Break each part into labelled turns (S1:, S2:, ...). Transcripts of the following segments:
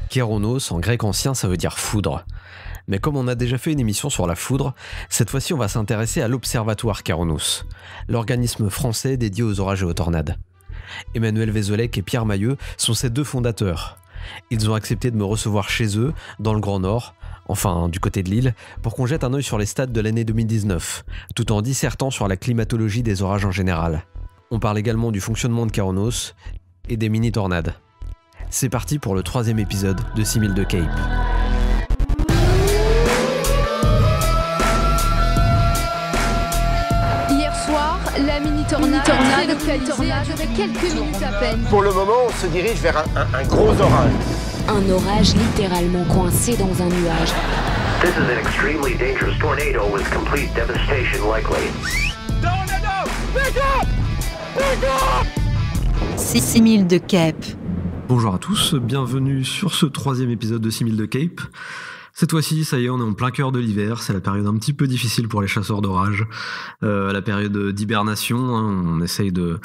S1: Kéronos, en grec ancien, ça veut dire foudre. Mais comme on a déjà fait une émission sur la foudre, cette fois-ci on va s'intéresser à l'Observatoire Kéronos, l'organisme français dédié aux orages et aux tornades. Emmanuel Vézelec et Pierre Mailleux sont ses deux fondateurs. Ils ont accepté de me recevoir chez eux, dans le Grand Nord, enfin du côté de l'île, pour qu'on jette un œil sur les stats de l'année 2019, tout en dissertant sur la climatologie des orages en général. On parle également du fonctionnement de Kéronos et des mini-tornades. C'est parti pour le 3e épisode de 6000 de Cape.
S2: Hier soir, la mini-tornade a duré quelques minutes à peine.
S3: Pour le moment, on se dirige vers un gros orage.
S4: Un orage littéralement coincé dans un nuage.
S5: This is an extremely dangerous tornado with complete devastation likely.
S4: C'est 6000 de Cape.
S1: Bonjour à tous, bienvenue sur ce 3e épisode de 6000 de Cape. Cette fois-ci, ça y est, on est en plein cœur de l'hiver, c'est la période un petit peu difficile pour les chasseurs d'orage, la période d'hibernation, on essaye de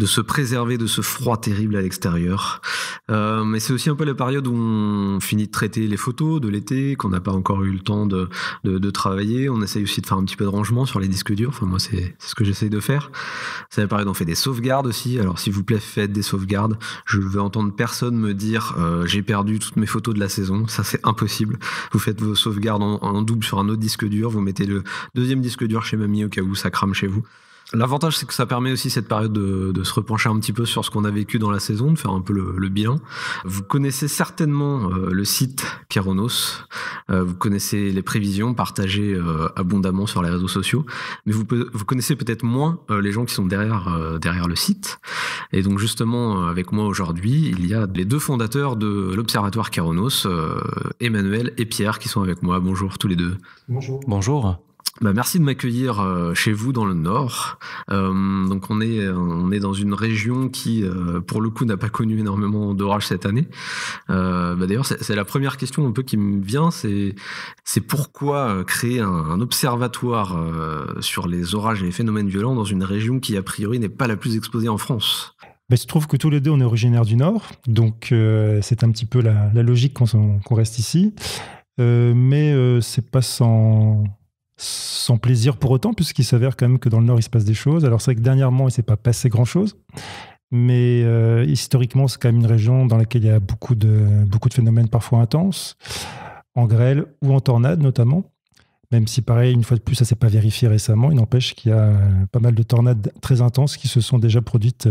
S1: se préserver de ce froid terrible à l'extérieur. Mais c'est aussi un peu la période où on finit de traiter les photos de l'été, qu'on n'a pas encore eu le temps de travailler, on essaye aussi de faire un petit peu de rangement sur les disques durs, enfin moi c'est ce que j'essaye de faire. C'est la période où on fait des sauvegardes aussi, alors s'il vous plaît faites des sauvegardes, je veux entendre personne me dire j'ai perdu toutes mes photos de la saison, ça c'est impossible. Vous faites vos sauvegardes en double sur un autre disque dur, vous mettez le deuxième disque dur chez mamie au cas où ça crame chez vous. L'avantage, c'est que ça permet aussi cette période de se repencher un petit peu sur ce qu'on a vécu dans la saison, de faire un peu le bilan. Vous connaissez certainement le site Kéronos, vous connaissez les prévisions partagées abondamment sur les réseaux sociaux, mais vous connaissez peut-être moins les gens qui sont derrière le site. Et donc justement, avec moi aujourd'hui, il y a les deux fondateurs de l'Observatoire Kéronos, Emmanuel et Pierre, qui sont avec moi. Bonjour tous les deux.
S6: Bonjour.
S1: Bonjour. Merci de m'accueillir chez vous dans le Nord. Donc on est dans une région qui, pour le coup, n'a pas connu énormément d'orages cette année. D'ailleurs, c'est la première question un peu qui me vient, c'est pourquoi créer un observatoire sur les orages et les phénomènes violents dans une région qui, a priori, n'est pas la plus exposée en France.
S6: Il se trouve que tous les deux, on est originaires du Nord, donc c'est un petit peu la logique qu'on reste ici. Mais c'est pas sans plaisir pour autant, puisqu'il s'avère quand même que dans le Nord, il se passe des choses. Alors c'est vrai que dernièrement, il ne s'est pas passé grand-chose, mais historiquement, c'est quand même une région dans laquelle il y a beaucoup de phénomènes parfois intenses, en grêle ou en tornade notamment, même si pareil, une fois de plus, ça ne s'est pas vérifié récemment. Il n'empêche qu'il y a pas mal de tornades très intenses qui se sont déjà produites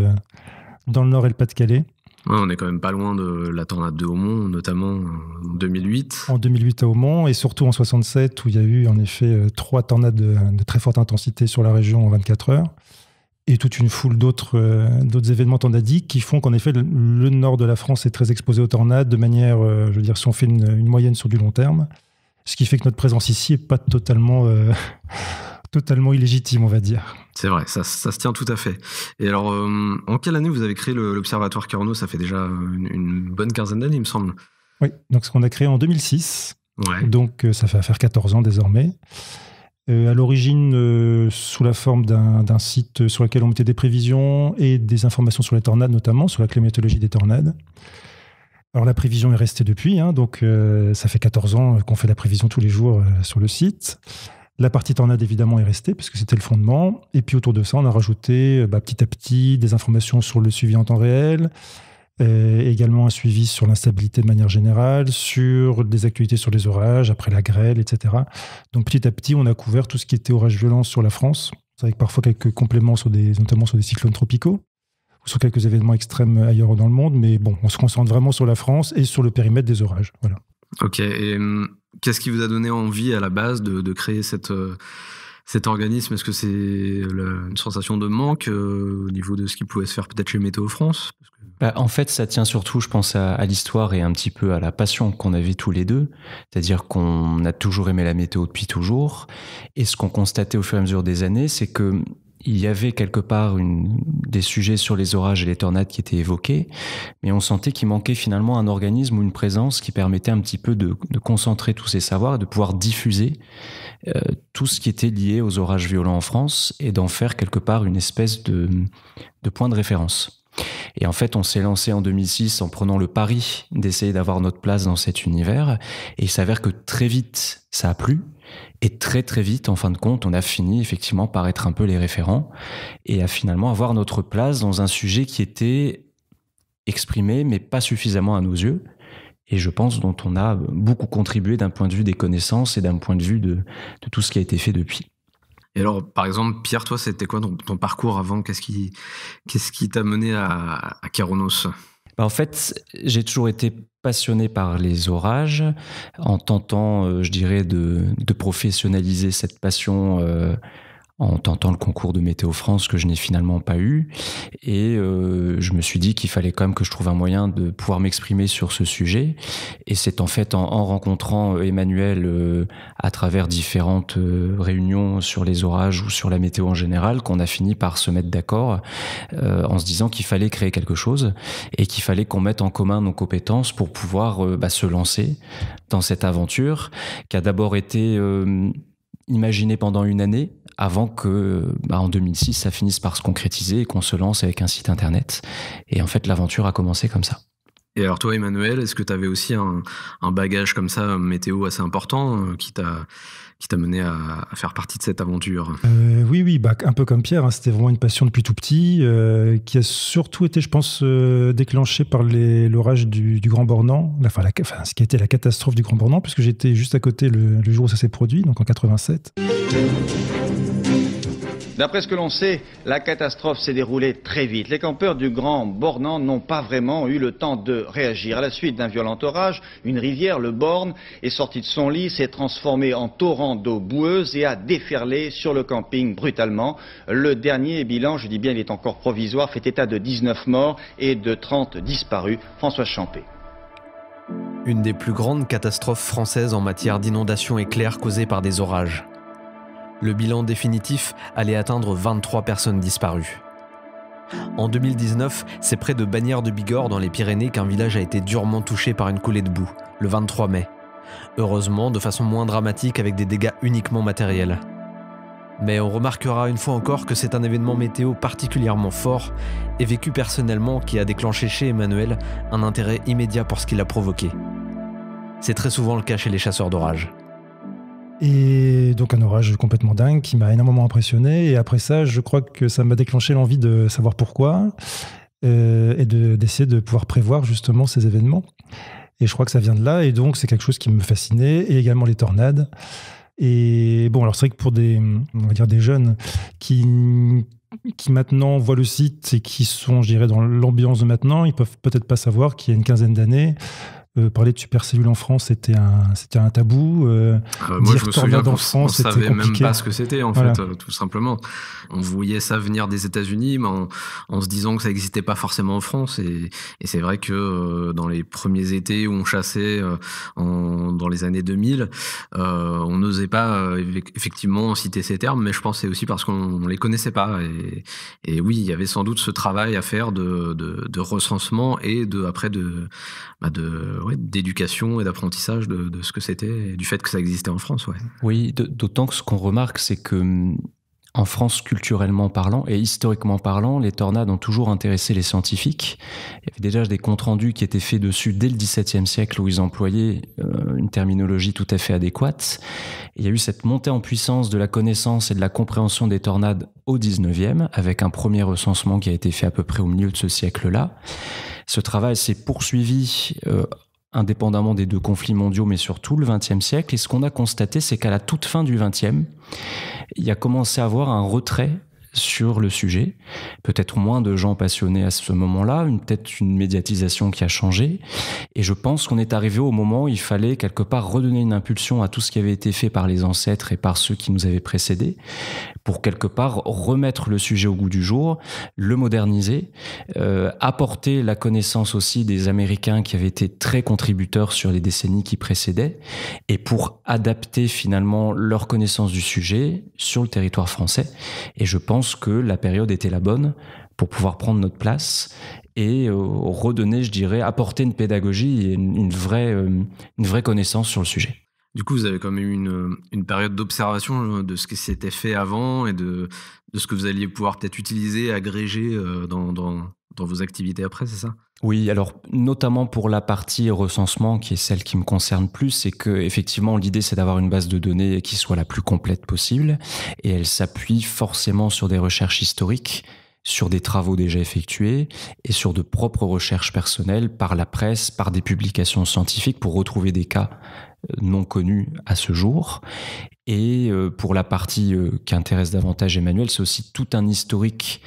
S6: dans le Nord et le Pas-de-Calais.
S1: Ouais, on est quand même pas loin de la tornade de Hautmont, notamment en 2008.
S6: En 2008 à Hautmont, et surtout en 67, où il y a eu en effet 3 tornades de très forte intensité sur la région en 24 heures, et toute une foule d'autres événements tornadiques qui font qu'en effet, le nord de la France est très exposé aux tornades, de manière, je veux dire, si on fait une moyenne sur du long terme, ce qui fait que notre présence ici n'est pas totalement illégitime, on va dire.
S1: C'est vrai, ça se tient tout à fait. Et alors, en quelle année vous avez créé l'Observatoire Kéronos ? Ça fait déjà une bonne quinzaine d'années, il me semble.
S6: Oui, donc ce qu'on a créé en 2006.
S1: Ouais.
S6: Donc ça fait faire 14 ans désormais. À l'origine, sous la forme d'un site sur lequel on mettait des prévisions et des informations sur les tornades, notamment sur la climatologie des tornades. Alors la prévision est restée depuis, donc ça fait 14 ans qu'on fait la prévision tous les jours sur le site. La partie tornade, évidemment, est restée, puisque c'était le fondement. Et puis, autour de ça, on a rajouté petit à petit des informations sur le suivi en temps réel, également un suivi sur l'instabilité de manière générale, sur des actualités sur les orages, après la grêle, etc. Donc, petit à petit, on a couvert tout ce qui était orage violent sur la France, avec parfois quelques compléments, notamment sur des cyclones tropicaux, ou sur quelques événements extrêmes ailleurs dans le monde. Mais bon, on se concentre vraiment sur la France et sur le périmètre des orages. Voilà.
S1: Ok, et qu'est-ce qui vous a donné envie à la base de créer cet organisme ? Est-ce que c'est une sensation de manque au niveau de ce qui pouvait se faire peut-être chez Météo France ?
S7: En fait, ça tient surtout, je pense, à l'histoire et un petit peu à la passion qu'on avait tous les deux. C'est-à-dire qu'on a toujours aimé la météo depuis toujours. Et ce qu'on constatait au fur et à mesure des années, c'est que il y avait quelque part des sujets sur les orages et les tornades qui étaient évoqués, mais on sentait qu'il manquait finalement un organisme ou une présence qui permettait un petit peu de concentrer tous ces savoirs et de pouvoir diffuser tout ce qui était lié aux orages violents en France et d'en faire quelque part une espèce de point de référence. Et en fait, on s'est lancé en 2006 en prenant le pari d'essayer d'avoir notre place dans cet univers, et il s'avère que très vite, ça a plu. Et très très vite, en fin de compte, on a fini effectivement par être un peu les référents et à finalement avoir notre place dans un sujet qui était exprimé, mais pas suffisamment à nos yeux. Et je pense dont on a beaucoup contribué d'un point de vue des connaissances et d'un point de vue de tout ce qui a été fait depuis.
S1: Et alors, par exemple, Pierre, toi, c'était quoi ton parcours avant ? Qu'est-ce qui t'a mené à Kéronos ?
S7: En fait, j'ai toujours été passionné par les orages, en tentant, je dirais, de professionnaliser cette passion en tentant le concours de Météo France que je n'ai finalement pas eu. Et je me suis dit qu'il fallait quand même que je trouve un moyen de pouvoir m'exprimer sur ce sujet. Et c'est en fait en rencontrant Emmanuel à travers différentes réunions sur les orages ou sur la météo en général qu'on a fini par se mettre d'accord en se disant qu'il fallait créer quelque chose et qu'il fallait qu'on mette en commun nos compétences pour pouvoir se lancer dans cette aventure qui a d'abord été imaginée pendant une année avant que, en 2006, ça finisse par se concrétiser et qu'on se lance avec un site internet. Et en fait, l'aventure a commencé comme ça.
S1: Et alors toi, Emmanuel, est-ce que tu avais aussi un bagage comme ça, météo assez important, qui t'a mené à faire partie de cette aventure ?
S6: Oui, un peu comme Pierre, hein, c'était vraiment une passion depuis tout petit, qui a surtout été, je pense, déclenchée par l'orage du Grand Bornand, ce qui a été la catastrophe du Grand Bornand, puisque j'étais juste à côté le jour où ça s'est produit, donc en 87.
S8: D'après ce que l'on sait, la catastrophe s'est déroulée très vite. Les campeurs du Grand Bornand n'ont pas vraiment eu le temps de réagir. À la suite d'un violent orage, une rivière, le Borne, est sortie de son lit, s'est transformée en torrent d'eau boueuse et a déferlé sur le camping brutalement. Le dernier bilan, je dis bien il est encore provisoire, fait état de 19 morts et de 30 disparus. François Champé.
S9: Une des plus grandes catastrophes françaises en matière d'inondations éclairs causées par des orages. Le bilan définitif allait atteindre 23 personnes disparues. En 2019, c'est près de Bagnères de Bigorre dans les Pyrénées qu'un village a été durement touché par une coulée de boue, le 23 mai. Heureusement, de façon moins dramatique avec des dégâts uniquement matériels. Mais on remarquera une fois encore que c'est un événement météo particulièrement fort et vécu personnellement qui a déclenché chez Emmanuel un intérêt immédiat pour ce qu'il a provoqué. C'est très souvent le cas chez les chasseurs d'orage.
S6: Et donc un orage complètement dingue qui m'a énormément impressionné. Et après ça, je crois que ça m'a déclenché l'envie de savoir pourquoi et d'essayer de pouvoir prévoir justement ces événements. Et je crois que ça vient de là. Et donc c'est quelque chose qui me fascinait. Et également les tornades. Et bon, alors c'est vrai que pour des jeunes qui maintenant voient le site et qui sont, je dirais, dans l'ambiance de maintenant, ils peuvent peut-être pas savoir qu'il y a une quinzaine d'années, parler de supercellules en France, c'était un tabou.
S1: Moi, je me souviens qu'on ne savait même
S6: compliqué.
S1: pas ce que c'était, en fait, tout simplement. On voyait ça venir des États-Unis, mais en se disant que ça n'existait pas forcément en France. Et c'est vrai que dans les premiers étés où on chassait dans les années 2000, on n'osait pas effectivement citer ces termes, mais je pense que c'est aussi parce qu'on ne les connaissait pas. Et oui, il y avait sans doute ce travail à faire de recensement et d'éducation et d'apprentissage de ce que c'était et du fait que ça existait en France. Ouais.
S7: Oui, d'autant que ce qu'on remarque, c'est que en France, culturellement parlant et historiquement parlant, les tornades ont toujours intéressé les scientifiques. Il y avait déjà des comptes rendus qui étaient faits dessus dès le XVIIe siècle où ils employaient une terminologie tout à fait adéquate. Et il y a eu cette montée en puissance de la connaissance et de la compréhension des tornades au XIXe, avec un premier recensement qui a été fait à peu près au milieu de ce siècle-là. Ce travail s'est poursuivi indépendamment des deux conflits mondiaux, mais surtout le XXe siècle. Et ce qu'on a constaté, c'est qu'à la toute fin du XXe, il y a commencé à avoir un retrait sur le sujet. Peut-être moins de gens passionnés à ce moment-là, peut-être une médiatisation qui a changé. Et je pense qu'on est arrivé au moment où il fallait quelque part redonner une impulsion à tout ce qui avait été fait par les ancêtres et par ceux qui nous avaient précédés, pour quelque part remettre le sujet au goût du jour, le moderniser, apporter la connaissance aussi des Américains qui avaient été très contributeurs sur les décennies qui précédaient, et pour adapter finalement leur connaissance du sujet sur le territoire français. Et je pense conscience que la période était la bonne pour pouvoir prendre notre place et redonner, je dirais, apporter une pédagogie et une vraie connaissance sur le sujet.
S1: Du coup, vous avez quand même eu une période d'observation de ce qui s'était fait avant et de ce que vous alliez pouvoir peut-être utiliser, agréger dans vos activités après, c'est ça ?
S7: Oui, alors notamment pour la partie recensement, qui est celle qui me concerne plus, c'est que effectivement l'idée c'est d'avoir une base de données qui soit la plus complète possible, et elle s'appuie forcément sur des recherches historiques, sur des travaux déjà effectués et sur de propres recherches personnelles par la presse, par des publications scientifiques pour retrouver des cas non connus à ce jour. Et pour la partie qui intéresse davantage Emmanuel, c'est aussi tout un historique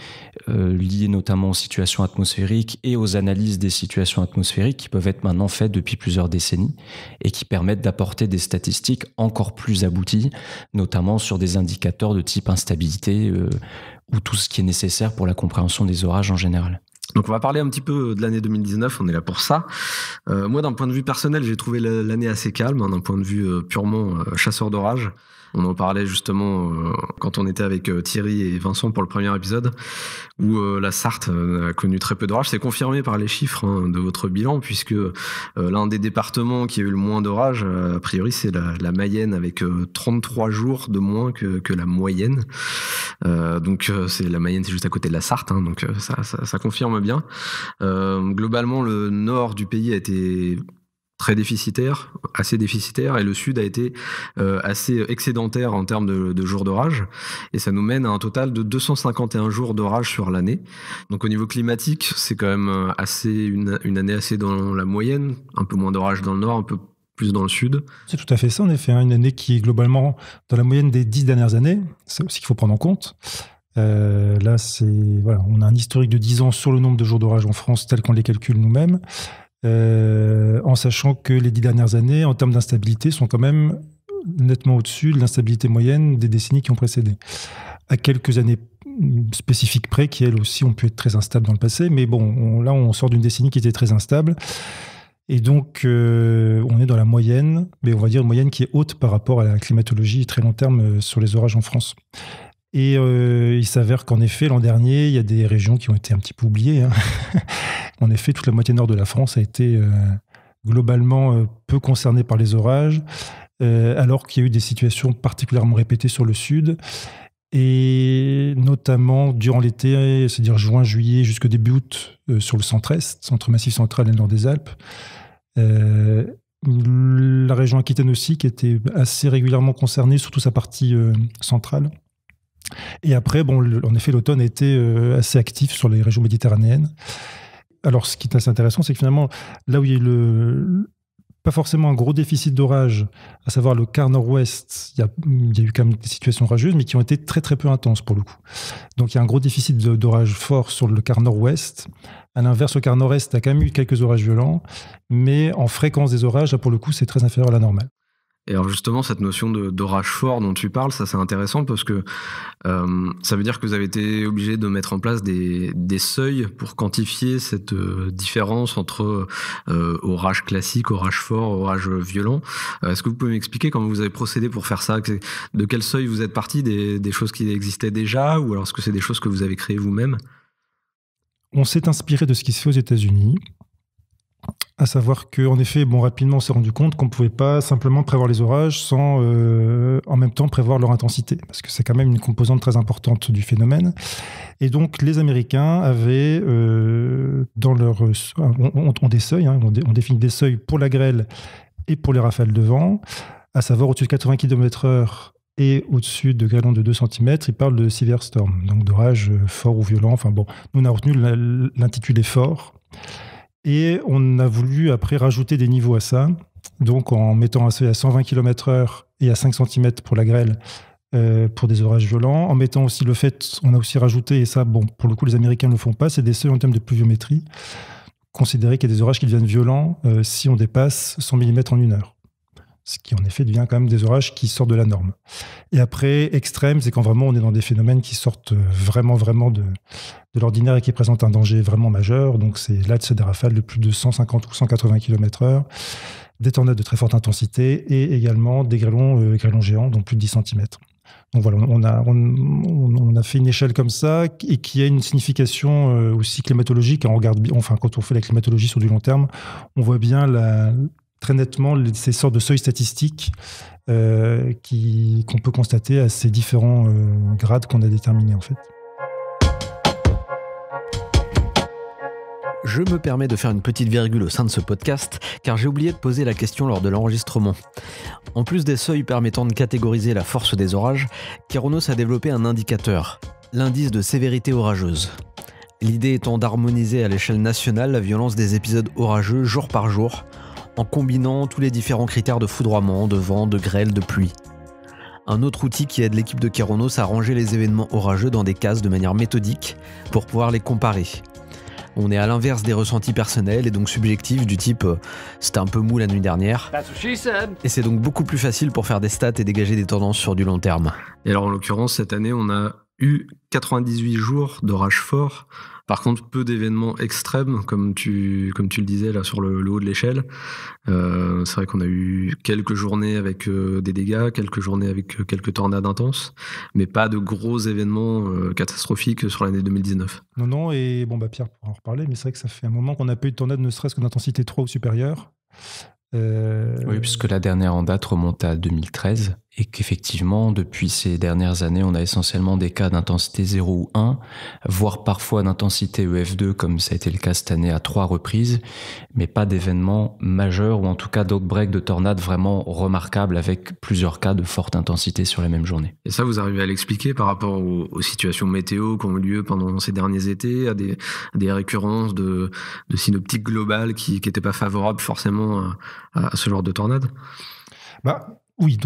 S7: lié notamment aux situations atmosphériques et aux analyses des situations atmosphériques qui peuvent être maintenant faites depuis plusieurs décennies et qui permettent d'apporter des statistiques encore plus abouties, notamment sur des indicateurs de type instabilité ou tout ce qui est nécessaire pour la compréhension des orages en général.
S1: Donc on va parler un petit peu de l'année 2019, on est là pour ça. Moi, d'un point de vue personnel, j'ai trouvé l'année assez calme, d'un point de vue purement chasseur d'orage. On en parlait justement quand on était avec Thierry et Vincent pour le premier épisode, où la Sarthe a connu très peu d'orages. C'est confirmé par les chiffres de votre bilan, puisque l'un des départements qui a eu le moins d'orages, a priori, c'est la Mayenne, avec 33 jours de moins que la moyenne. Donc la Mayenne, c'est juste à côté de la Sarthe, donc ça confirme bien. Globalement, le nord du pays a été très déficitaire, assez déficitaire, et le sud a été assez excédentaire en termes de jours d'orage, et ça nous mène à un total de 251 jours d'orage sur l'année. Donc au niveau climatique, c'est quand même une année assez dans la moyenne, un peu moins d'orage dans le nord, un peu plus dans le sud.
S6: C'est tout à fait ça, en effet, une année qui est globalement dans la moyenne des 10 dernières années, c'est aussi qu'il faut prendre en compte. Là, on a un historique de 10 ans sur le nombre de jours d'orage en France tel qu'on les calcule nous-mêmes. En sachant que les 10 dernières années, en termes d'instabilité, sont quand même nettement au-dessus de l'instabilité moyenne des décennies qui ont précédé. À quelques années spécifiques près, qui elles aussi ont pu être très instables dans le passé, mais bon, là on sort d'une décennie qui était très instable, et donc on est dans la moyenne, mais on va dire une moyenne qui est haute par rapport à la climatologie très long terme sur les orages en France. Et il s'avère qu'en effet, l'an dernier, il y a des régions qui ont été un petit peu oubliées. En effet, toute la moitié nord de la France a été globalement peu concernée par les orages, alors qu'il y a eu des situations particulièrement répétées sur le sud, et notamment durant l'été, c'est-à-dire juin, juillet, jusqu'au début août, sur le centre-est, centre massif central et le nord des Alpes. La région Aquitaine aussi, qui était assez régulièrement concernée, surtout sa partie centrale. Et après, en effet, l'automne a été assez actif sur les régions méditerranéennes. Alors, ce qui est assez intéressant, c'est que finalement, là où il y a eu pas forcément un gros déficit d'orage, à savoir le quart nord-ouest, il y a eu quand même des situations orageuses, mais qui ont été très très peu intenses pour le coup. Donc il y a un gros déficit d'orage fort sur le quart nord-ouest. À l'inverse, le quart nord-est a quand même eu quelques orages violents, mais en fréquence des orages, là, pour le coup, c'est très inférieur à la normale.
S1: Et alors justement, cette notion d'orage fort dont tu parles, ça c'est intéressant parce que ça veut dire que vous avez été obligé de mettre en place des seuils pour quantifier cette différence entre orage classique, orage fort, orage violent. Est-ce que vous pouvez m'expliquer comment vous avez procédé pour faire ça ? De quel seuil vous êtes parti ? Des choses qui existaient déjà, ou alors est-ce que c'est des choses que vous avez créées vous-même ?
S6: On s'est inspiré de ce qui se fait aux États-Unis. À savoir qu'en effet, rapidement, on s'est rendu compte qu'on ne pouvait pas simplement prévoir les orages sans en même temps prévoir leur intensité, parce que c'est quand même une composante très importante du phénomène. Et donc, les Américains avaient, dans leur... ont des seuils, on définit des seuils pour la grêle et pour les rafales de vent, à savoir au-dessus de 80 km/h et au-dessus de grêlons de 2 cm, ils parlent de severe storm, donc d'orages forts ou violents. Nous, on a retenu l'intitulé fort. Et on a voulu après rajouter des niveaux à ça, donc en mettant un seuil à 120 km/h et à 5 cm pour la grêle pour des orages violents, en mettant aussi le fait, on a aussi rajouté, et ça, pour le coup les Américains ne le font pas, c'est des seuils en termes de pluviométrie, considérer qu'il y a des orages qui deviennent violents si on dépasse 100 mm en une heure. Ce qui en effet devient quand même des orages qui sortent de la norme. Et après, extrême, c'est quand vraiment on est dans des phénomènes qui sortent vraiment de l'ordinaire et qui présentent un danger vraiment majeur. Donc c'est des rafales de plus de 150 ou 180 km/h, des tornades de très forte intensité et également des grêlons géants, donc plus de 10 cm. Donc voilà, on a fait une échelle comme ça et qui a une signification aussi climatologique. Quand on fait la climatologie sur du long terme, on voit bien très nettement ces sortes de seuils statistiques qu'on peut constater à ces différents grades qu'on a déterminés en fait.
S9: Je me permets de faire une petite virgule au sein de ce podcast, car j'ai oublié de poser la question lors de l'enregistrement. En plus des seuils permettant de catégoriser la force des orages, Keraunos a développé un indicateur, l'indice de sévérité orageuse. L'idée étant d'harmoniser à l'échelle nationale la violence des épisodes orageux jour par jour, en combinant tous les différents critères de foudroiement, de vent, de grêle, de pluie. Un autre outil qui aide l'équipe de Keraunos à ranger les événements orageux dans des cases de manière méthodique pour pouvoir les comparer. On est à l'inverse des ressentis personnels et donc subjectifs du type c'était un peu mou la nuit dernière. Et c'est donc beaucoup plus facile pour faire des stats et dégager des tendances sur du long terme.
S1: Et alors en l'occurrence, cette année, on a eu 98 jours d'orage fort. Par contre, peu d'événements extrêmes, comme tu le disais là sur le haut de l'échelle. C'est vrai qu'on a eu quelques journées avec des dégâts, quelques journées avec quelques tornades intenses, mais pas de gros événements catastrophiques sur l'année 2019.
S6: Non, et Pierre pourra en reparler, mais c'est vrai que ça fait un moment qu'on n'a pas eu de tornade ne serait-ce que d'intensité 3 ou supérieure.
S7: Oui, puisque la dernière en date remonte à 2013 et qu'effectivement, depuis ces dernières années, on a essentiellement des cas d'intensité 0 ou 1, voire parfois d'intensité EF2, comme ça a été le cas cette année à 3 reprises, mais pas d'événements majeurs ou en tout cas d'outbreak de tornades vraiment remarquables avec plusieurs cas de forte intensité sur la même journée.
S1: Et ça, vous arrivez à l'expliquer par rapport aux situations météo qui ont eu lieu pendant ces derniers étés, à des récurrences de synoptiques globales qui n'étaient pas favorables forcément à ce genre de tornade?
S6: Oui,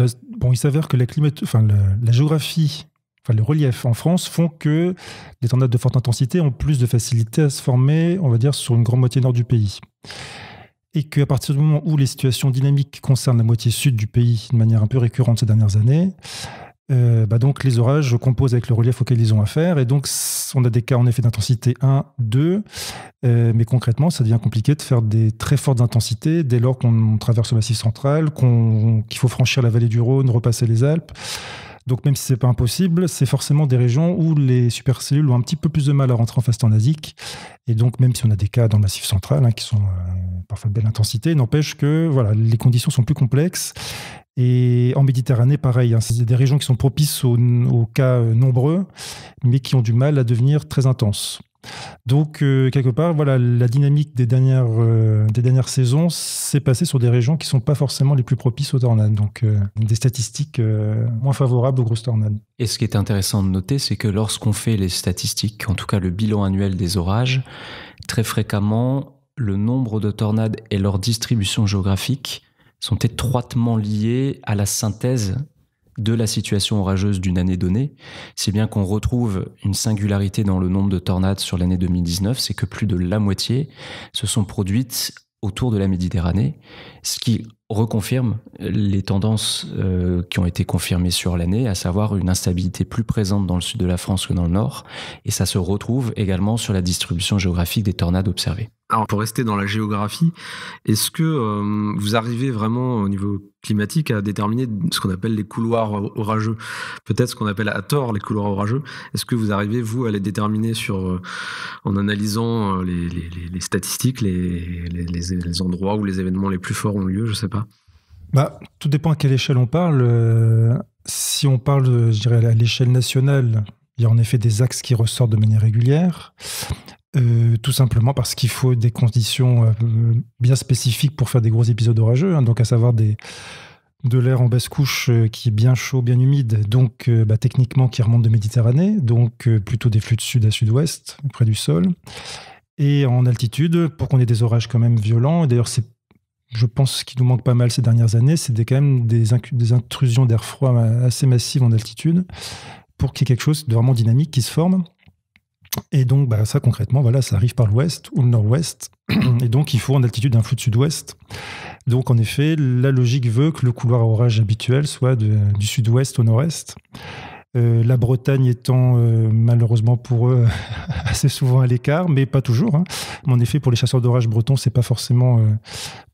S6: il s'avère que la géographie, le relief en France font que les tornades de forte intensité ont plus de facilité à se former, on va dire, sur une grande moitié nord du pays. Et qu'à partir du moment où les situations dynamiques concernent la moitié sud du pays de manière un peu récurrente ces dernières années, donc les orages composent avec le relief auquel ils ont affaire. Et donc, on a des cas en effet d'intensité 1, 2, mais concrètement, ça devient compliqué de faire des très fortes intensités dès lors qu'on traverse le Massif central, qu'il faut franchir la vallée du Rhône, repasser les Alpes. Donc, même si c'est pas impossible, c'est forcément des régions où les supercellules ont un petit peu plus de mal à rentrer en phase tornadique. Et donc, même si on a des cas dans le Massif central qui sont parfois de belle intensité, n'empêche que les conditions sont plus complexes. Et en Méditerranée, pareil, c'est des régions qui sont propices aux cas nombreux, mais qui ont du mal à devenir très intenses. Donc, quelque part, la dynamique des dernières saisons s'est passée sur des régions qui ne sont pas forcément les plus propices aux tornades. Donc, des statistiques moins favorables aux grosses tornades.
S7: Et ce qui est intéressant de noter, c'est que lorsqu'on fait les statistiques, en tout cas le bilan annuel des orages, très fréquemment, le nombre de tornades et leur distribution géographique sont étroitement liés à la synthèse de la situation orageuse d'une année donnée. C'est bien qu'on retrouve une singularité dans le nombre de tornades sur l'année 2019, c'est que plus de la moitié se sont produites autour de la Méditerranée, ce qui reconfirme les tendances qui ont été confirmées sur l'année, à savoir une instabilité plus présente dans le sud de la France que dans le nord, et ça se retrouve également sur la distribution géographique des tornades observées.
S1: Alors pour rester dans la géographie, est-ce que vous arrivez vraiment au niveau climatique à déterminer ce qu'on appelle les couloirs orageux, peut-être ce qu'on appelle à tort les couloirs orageux? Est-ce que vous arrivez, vous, à les déterminer en analysant les statistiques, les endroits où les événements les plus forts ont lieu? Je sais pas.
S6: Tout dépend à quelle échelle on parle. Si on parle, je dirais, à l'échelle nationale, il y a en effet des axes qui ressortent de manière régulière. Tout simplement parce qu'il faut des conditions bien spécifiques pour faire des gros épisodes orageux, donc à savoir de l'air en basse couche qui est bien chaud, bien humide, donc techniquement qui remonte de Méditerranée, donc plutôt des flux de sud à sud-ouest, près du sol, et en altitude, pour qu'on ait des orages quand même violents. Et d'ailleurs, je pense ce qui nous manque pas mal ces dernières années, c'est quand même des intrusions d'air froid assez massives en altitude, pour qu'il y ait quelque chose de vraiment dynamique qui se forme. Et donc, ça, concrètement, ça arrive par l'ouest ou le nord-ouest. Et donc, il faut en altitude un flux de sud-ouest. Donc, en effet, la logique veut que le couloir à orage habituel soit du sud-ouest au nord-est. La Bretagne étant, malheureusement pour eux, assez souvent à l'écart, mais pas toujours. En effet, pour les chasseurs d'orage bretons, c'est pas forcément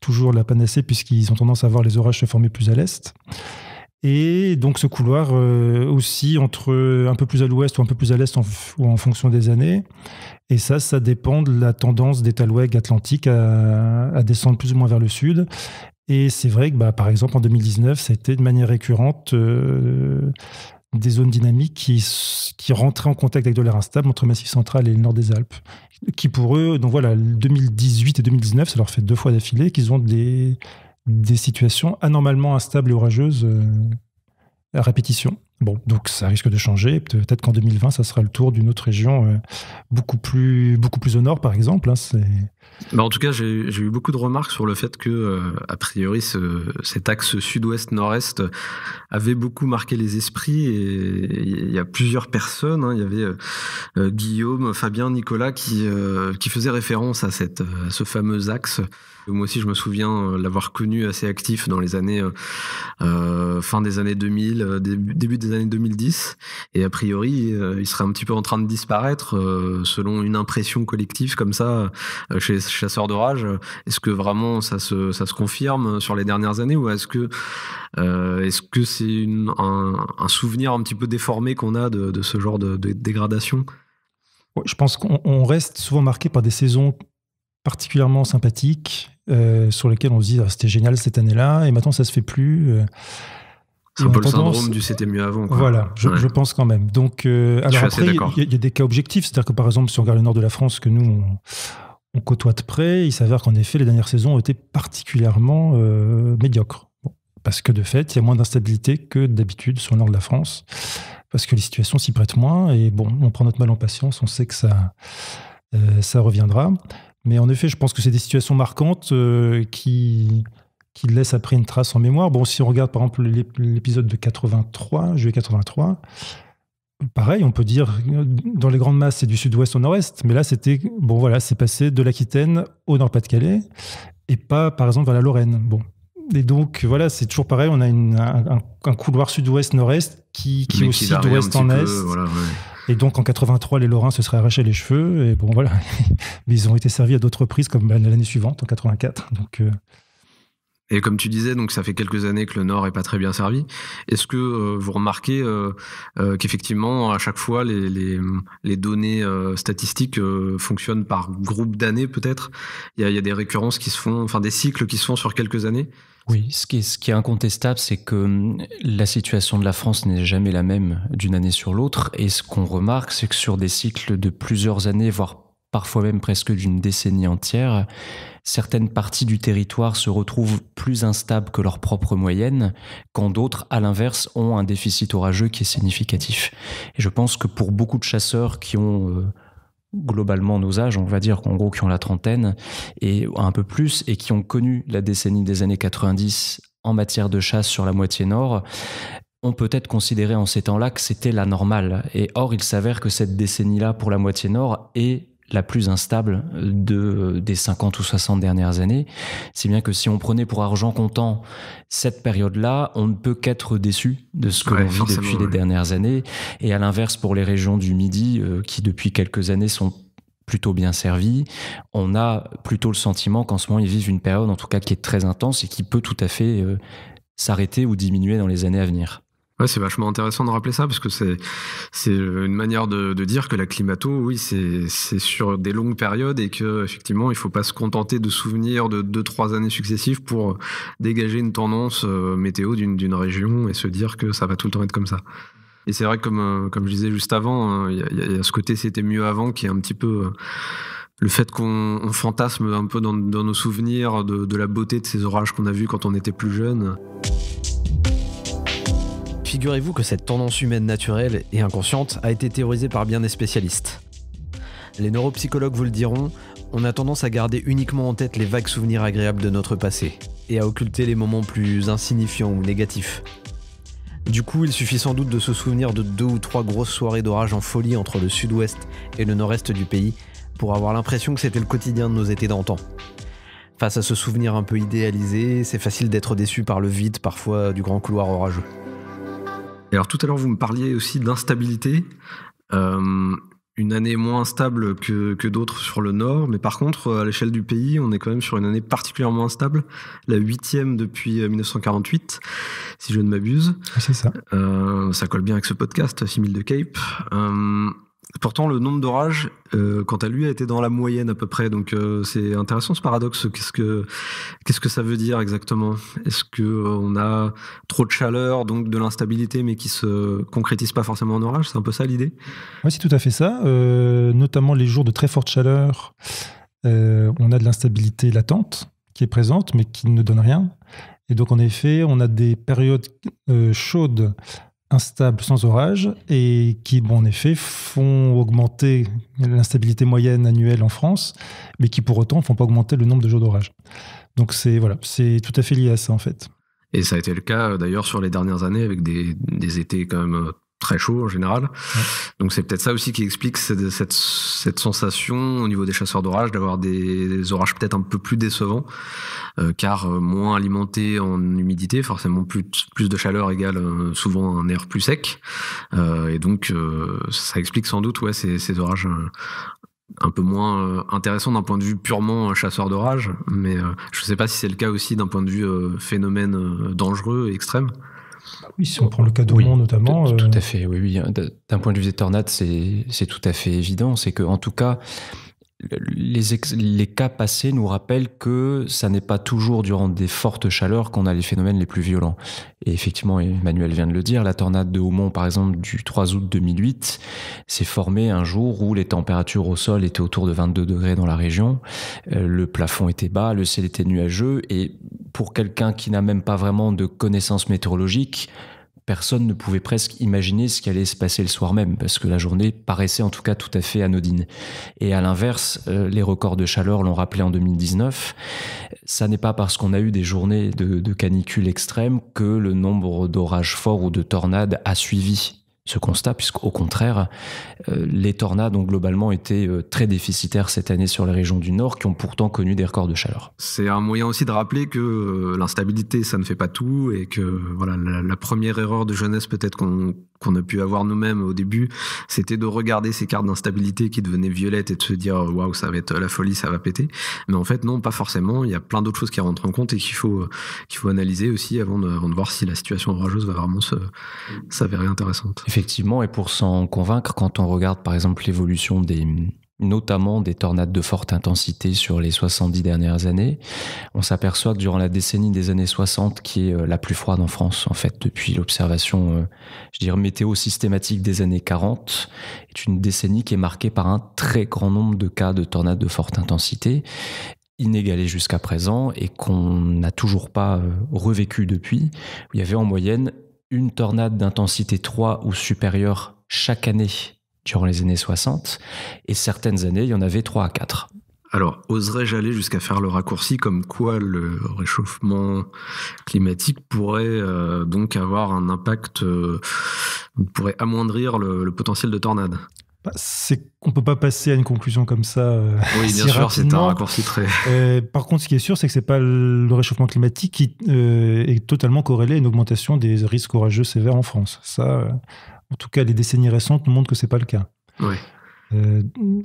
S6: toujours la panacée, puisqu'ils ont tendance à voir les orages se former plus à l'est. Et donc ce couloir aussi entre un peu plus à l'ouest ou un peu plus à l'est en fonction des années. Et ça dépend de la tendance des talouags atlantiques à descendre plus ou moins vers le sud. Et c'est vrai que, par exemple, en 2019, ça a été de manière récurrente des zones dynamiques qui rentraient en contact avec de l'air instable entre le Massif central et le nord des Alpes. Qui pour eux, donc voilà, 2018 et 2019, ça leur fait 2 fois d'affilée qu'ils ont des situations anormalement instables et orageuses à répétition. Bon, donc ça risque de changer. Peut-être qu'en 2020, ça sera le tour d'une autre région beaucoup plus au nord, par exemple.
S1: En tout cas, j'ai eu beaucoup de remarques sur le fait que, a priori, cet axe sud-ouest-nord-est avait beaucoup marqué les esprits. Et il y a plusieurs personnes. Il y avait Guillaume, Fabien, Nicolas qui faisaient référence à ce fameux axe. Moi aussi, je me souviens l'avoir connu assez actif dans les années fin des années 2000, début des années 2010. Et a priori, il serait un petit peu en train de disparaître selon une impression collective comme ça chez les chasseurs d'orage. Est-ce que vraiment ça se confirme sur les dernières années ou est-ce que c'est un souvenir un petit peu déformé qu'on a de ce genre de dégradation ?
S6: Je pense qu'on reste souvent marqué par des saisons particulièrement sympathiques sur lesquelles on se dit c'était génial cette année-là et maintenant ça se fait plus.
S1: C'est un peu le syndrome du c'était mieux avant. Quoi.
S6: Voilà, je pense quand même. Donc, alors après, il y a des cas objectifs, c'est-à-dire que par exemple, si on regarde le nord de la France que nous on côtoie de près, il s'avère qu'en effet les dernières saisons ont été particulièrement médiocres. Bon, parce que de fait, il y a moins d'instabilité que d'habitude sur le nord de la France, parce que les situations s'y prêtent moins et bon, on prend notre mal en patience, on sait que ça reviendra. Mais en effet, je pense que c'est des situations marquantes qui laissent après une trace en mémoire. Bon, si on regarde par exemple l'épisode de 83, juillet 83, pareil, on peut dire dans les grandes masses, c'est du sud-ouest au nord-est, mais là, c'est passé de l'Aquitaine au Nord-Pas-de-Calais et pas, par exemple, vers la Lorraine. Bon. Et donc, voilà, c'est toujours pareil, on a un couloir sud-ouest-nord-est qui aussi d'ouest en est. Voilà, ouais. Et donc, en 83, les Lorrains se seraient arrachés les cheveux. Et bon, voilà. Mais ils ont été servis à d'autres reprises, comme l'année suivante, en 84. Donc,
S1: Et comme tu disais, donc ça fait quelques années que le Nord n'est pas très bien servi. Est-ce que vous remarquez qu'effectivement, à chaque fois, les données statistiques fonctionnent par groupe d'années, peut-être ? Il y a des récurrences qui se font, enfin des cycles qui se font sur quelques années ?
S7: Oui, ce qui est incontestable, c'est que la situation de la France n'est jamais la même d'une année sur l'autre. Et ce qu'on remarque, c'est que sur des cycles de plusieurs années, voire parfois même presque d'une décennie entière, certaines parties du territoire se retrouvent plus instables que leur propre moyenne, quand d'autres, à l'inverse, ont un déficit orageux qui est significatif. Et je pense que pour beaucoup de chasseurs qui ont globalement nos âges, on va dire qu'en gros qui ont la trentaine et un peu plus, et qui ont connu la décennie des années 90 en matière de chasse sur la moitié nord, on peut être considéré en ces temps-là que c'était la normale. Et or, il s'avère que cette décennie-là pour la moitié nord est la plus instable des 50 ou 60 dernières années. Si bien que si on prenait pour argent comptant cette période-là, on ne peut qu'être déçu de ce que l'on vit depuis les dernières années. Et à l'inverse, pour les régions du Midi, qui depuis quelques années sont plutôt bien servies, on a plutôt le sentiment qu'en ce moment, ils vivent une période, en tout cas, qui est très intense et qui peut tout à fait s'arrêter ou diminuer dans les années à venir.
S1: Ouais, c'est vachement intéressant de rappeler ça parce que c'est une manière de dire que la climato, oui, c'est sur des longues périodes et que effectivement, il faut pas se contenter de souvenirs de 2-3 années successives pour dégager une tendance météo d'une région et se dire que ça va tout le temps être comme ça. Et c'est vrai que comme je disais juste avant, il y a ce côté c'était mieux avant qui est un petit peu le fait qu'on fantasme un peu dans nos souvenirs de la beauté de ces orages qu'on a vus quand on était plus jeune.
S9: Figurez-vous que cette tendance humaine naturelle et inconsciente a été théorisée par bien des spécialistes. Les neuropsychologues vous le diront, on a tendance à garder uniquement en tête les vagues souvenirs agréables de notre passé et à occulter les moments plus insignifiants ou négatifs. Du coup, il suffit sans doute de se souvenir de 2 ou 3 grosses soirées d'orage en folie entre le sud-ouest et le nord-est du pays pour avoir l'impression que c'était le quotidien de nos étés d'antan. Face à ce souvenir un peu idéalisé, c'est facile d'être déçu par le vide parfois du grand couloir orageux.
S1: Et alors tout à l'heure, vous me parliez aussi d'instabilité. une année moins instable que d'autres sur le nord, mais par contre, à l'échelle du pays, on est quand même sur une année particulièrement instable, la 8e depuis 1948, si je ne m'abuse.
S6: C'est ça.
S1: Ça colle bien avec ce podcast, 6000 de Cape. Pourtant, le nombre d'orages, quant à lui, a été dans la moyenne à peu près. Donc, c'est intéressant ce paradoxe. Qu'est-ce que ça veut dire exactement ? Est-ce qu'on a trop de chaleur, donc de l'instabilité, mais qui se concrétise pas forcément en orage ? C'est un peu ça l'idée ?
S6: Oui, c'est tout à fait ça. Notamment les jours de très forte chaleur, on a de l'instabilité latente qui est présente, mais qui ne donne rien. Et donc, en effet, on a des périodes chaudes, instables, sans orage, et qui, en effet, font augmenter l'instabilité moyenne annuelle en France, mais qui, pour autant, ne font pas augmenter le nombre de jours d'orage. Donc, c'est tout à fait lié à ça, en fait.
S1: Et ça a été le cas, d'ailleurs, sur les dernières années, avec des étés quand même très chauds, en général. Ouais. Donc, c'est peut-être ça aussi qui explique cette sensation, au niveau des chasseurs d'orage, d'avoir des orages peut-être un peu plus décevants, car moins alimentés en humidité, forcément plus de chaleur égale souvent un air plus sec. Et donc, ça explique sans doute ces orages un peu moins intéressants d'un point de vue purement chasseur d'orage, mais je ne sais pas si c'est le cas aussi d'un point de vue phénomène dangereux et extrême.
S6: Oui, si on prend le cas d'Aumont notamment.
S7: Tout à fait, oui. D'un point de vue des tornades, c'est tout à fait évident. C'est qu'en tout cas, les cas passés nous rappellent que ça n'est pas toujours durant des fortes chaleurs qu'on a les phénomènes les plus violents. Et effectivement, Emmanuel vient de le dire, la tornade de Aumont, par exemple, du 3 août 2008, s'est formée un jour où les températures au sol étaient autour de 22 degrés dans la région, le plafond était bas, le ciel était nuageux, et pour quelqu'un qui n'a même pas vraiment de connaissances météorologiques, personne ne pouvait presque imaginer ce qui allait se passer le soir même, parce que la journée paraissait en tout cas tout à fait anodine. Et à l'inverse, les records de chaleur l'ont rappelé en 2019. Ça n'est pas parce qu'on a eu des journées de canicule extrême que le nombre d'orages forts ou de tornades a suivi ce constat, puisqu'au contraire, les tornades ont globalement été très déficitaires cette année sur les régions du Nord, qui ont pourtant connu des records de chaleur.
S1: C'est un moyen aussi de rappeler que l'instabilité, ça ne fait pas tout, et que voilà, la première erreur de jeunesse peut-être qu'on a pu avoir nous-mêmes au début, c'était de regarder ces cartes d'instabilité qui devenaient violettes et de se dire « waouh, ça va être la folie, ça va péter ». Mais en fait, non, pas forcément. Il y a plein d'autres choses qui rentrent en compte et qu'il faut analyser aussi avant de voir si la situation orageuse va vraiment s'avérer intéressante.
S7: Effectivement, et pour s'en convaincre, quand on regarde par exemple l'évolution notamment des tornades de forte intensité sur les 70 dernières années, on s'aperçoit que durant la décennie des années 60, qui est la plus froide en France, en fait, depuis l'observation, météo systématique des années 40, est une décennie qui est marquée par un très grand nombre de cas de tornades de forte intensité, inégalé jusqu'à présent et qu'on n'a toujours pas revécu depuis. Il y avait en moyenne une tornade d'intensité 3 ou supérieure chaque année durant les années 60, et certaines années, il y en avait 3 à 4.
S1: Alors, oserais-je aller jusqu'à faire le raccourci comme quoi le réchauffement climatique pourrait donc avoir un impact, pourrait amoindrir le potentiel de tornade ?
S6: On ne peut pas passer à une conclusion comme ça.
S1: Oui, bien sûr, c'est un raccourci très...
S6: Par contre, ce qui est sûr, c'est que ce n'est pas le réchauffement climatique qui est totalement corrélé à une augmentation des risques orageux sévères en France. Ça, en tout cas, les décennies récentes nous montrent que ce n'est pas le cas.
S1: Oui.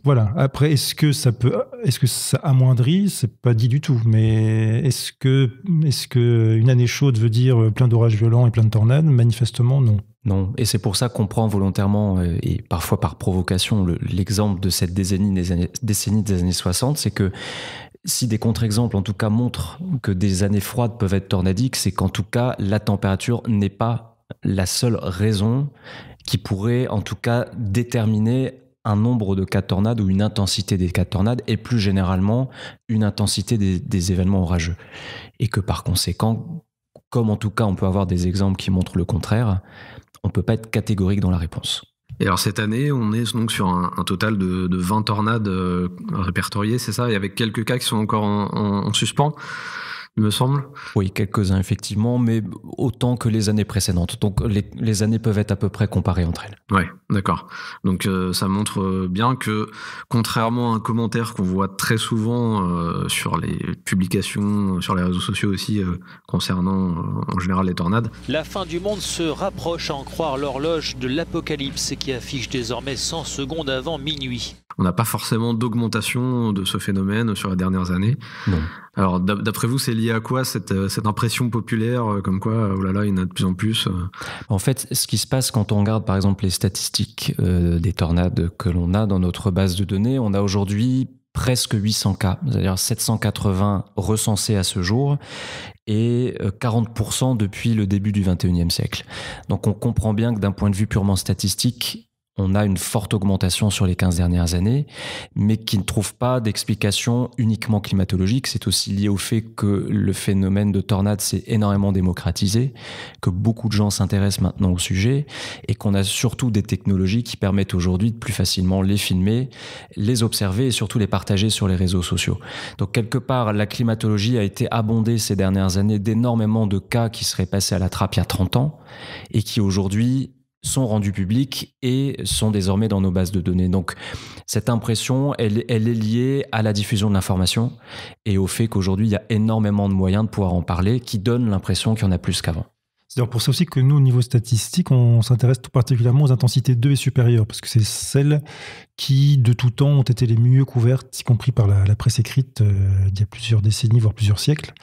S6: Voilà. Après, est-ce que ça amoindrit ? C'est pas dit du tout. Mais est-ce que une année chaude veut dire plein d'orages violents et plein de tornades ? Manifestement, non.
S7: Non, et c'est pour ça qu'on prend volontairement, et parfois par provocation, l'exemple de cette décennie des années 60, c'est que si des contre-exemples en tout cas montrent que des années froides peuvent être tornadiques, c'est qu'en tout cas la température n'est pas la seule raison qui pourrait en tout cas déterminer un nombre de cas de tornades ou une intensité des cas de tornades, et plus généralement une intensité des événements orageux. Et que par conséquent, comme en tout cas on peut avoir des exemples qui montrent le contraire, on ne peut pas être catégorique dans la réponse.
S1: Et alors cette année, on est donc sur un total de 20 tornades répertoriées, c'est ça ? Et avec quelques cas qui sont encore en suspens. il me semble.
S7: Oui, quelques-uns effectivement, mais autant que les années précédentes. Donc les années peuvent être à peu près comparées entre elles.
S1: Ouais, d'accord. Donc ça montre bien que, contrairement à un commentaire qu'on voit très souvent sur les publications, sur les réseaux sociaux aussi, concernant en général les tornades.
S10: La fin du monde se rapproche, à en croire l'horloge de l'apocalypse qui affiche désormais 100 secondes avant minuit.
S1: On n'a pas forcément d'augmentation de ce phénomène sur les dernières années.
S7: Non.
S1: Alors d'après vous, c'est lié à quoi cette impression populaire comme quoi, oh là là, il y en a de plus en plus
S7: En fait, ce qui se passe quand on regarde par exemple les statistiques des tornades que l'on a dans notre base de données, on a aujourd'hui presque 800 cas, c'est-à-dire 780 recensés à ce jour et 40% depuis le début du 21e siècle. Donc on comprend bien que d'un point de vue purement statistique, on a une forte augmentation sur les 15 dernières années, mais qui ne trouve pas d'explication uniquement climatologique. C'est aussi lié au fait que le phénomène de tornade s'est énormément démocratisé, que beaucoup de gens s'intéressent maintenant au sujet, et qu'on a surtout des technologies qui permettent aujourd'hui de plus facilement les filmer, les observer et surtout les partager sur les réseaux sociaux. Donc quelque part, la climatologie a été abondée ces dernières années d'énormément de cas qui seraient passés à la trappe il y a 30 ans, et qui aujourd'hui sont rendus publics et sont désormais dans nos bases de données. Donc, cette impression, elle est liée à la diffusion de l'information et au fait qu'aujourd'hui, il y a énormément de moyens de pouvoir en parler qui donnent l'impression qu'il y en a plus qu'avant.
S6: C'est d'ailleurs pour ça aussi que nous, au niveau statistique, on s'intéresse tout particulièrement aux intensités 2 et supérieures, parce que c'est celles qui, de tout temps, ont été les mieux couvertes, y compris par la presse écrite, il y a plusieurs décennies, voire plusieurs siècles.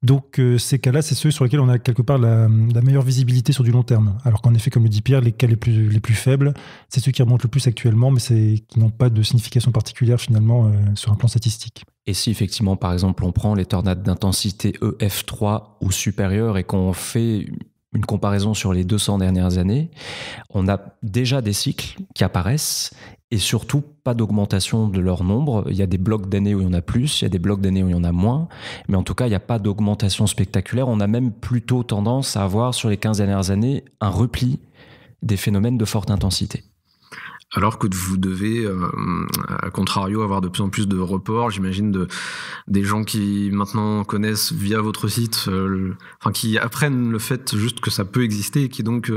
S6: Donc, ces cas-là, c'est ceux sur lesquels on a quelque part la meilleure visibilité sur du long terme. Alors qu'en effet, comme le dit Pierre, les cas les plus faibles, c'est ceux qui remontent le plus actuellement, mais qui n'ont pas de signification particulière, finalement, sur un plan statistique.
S7: Et si effectivement, par exemple, on prend les tornades d'intensité EF3 ou supérieure et qu'on fait une comparaison sur les 200 dernières années, on a déjà des cycles qui apparaissent et surtout pas d'augmentation de leur nombre. Il y a des blocs d'années où il y en a plus, il y a des blocs d'années où il y en a moins, mais en tout cas, il n'y a pas d'augmentation spectaculaire. On a même plutôt tendance à avoir, sur les 15 dernières années, un repli des phénomènes de forte intensité.
S1: Alors que vous devez, à contrario, avoir de plus en plus de reports, j'imagine, des gens qui maintenant connaissent via votre site, qui apprennent le fait juste que ça peut exister et qui donc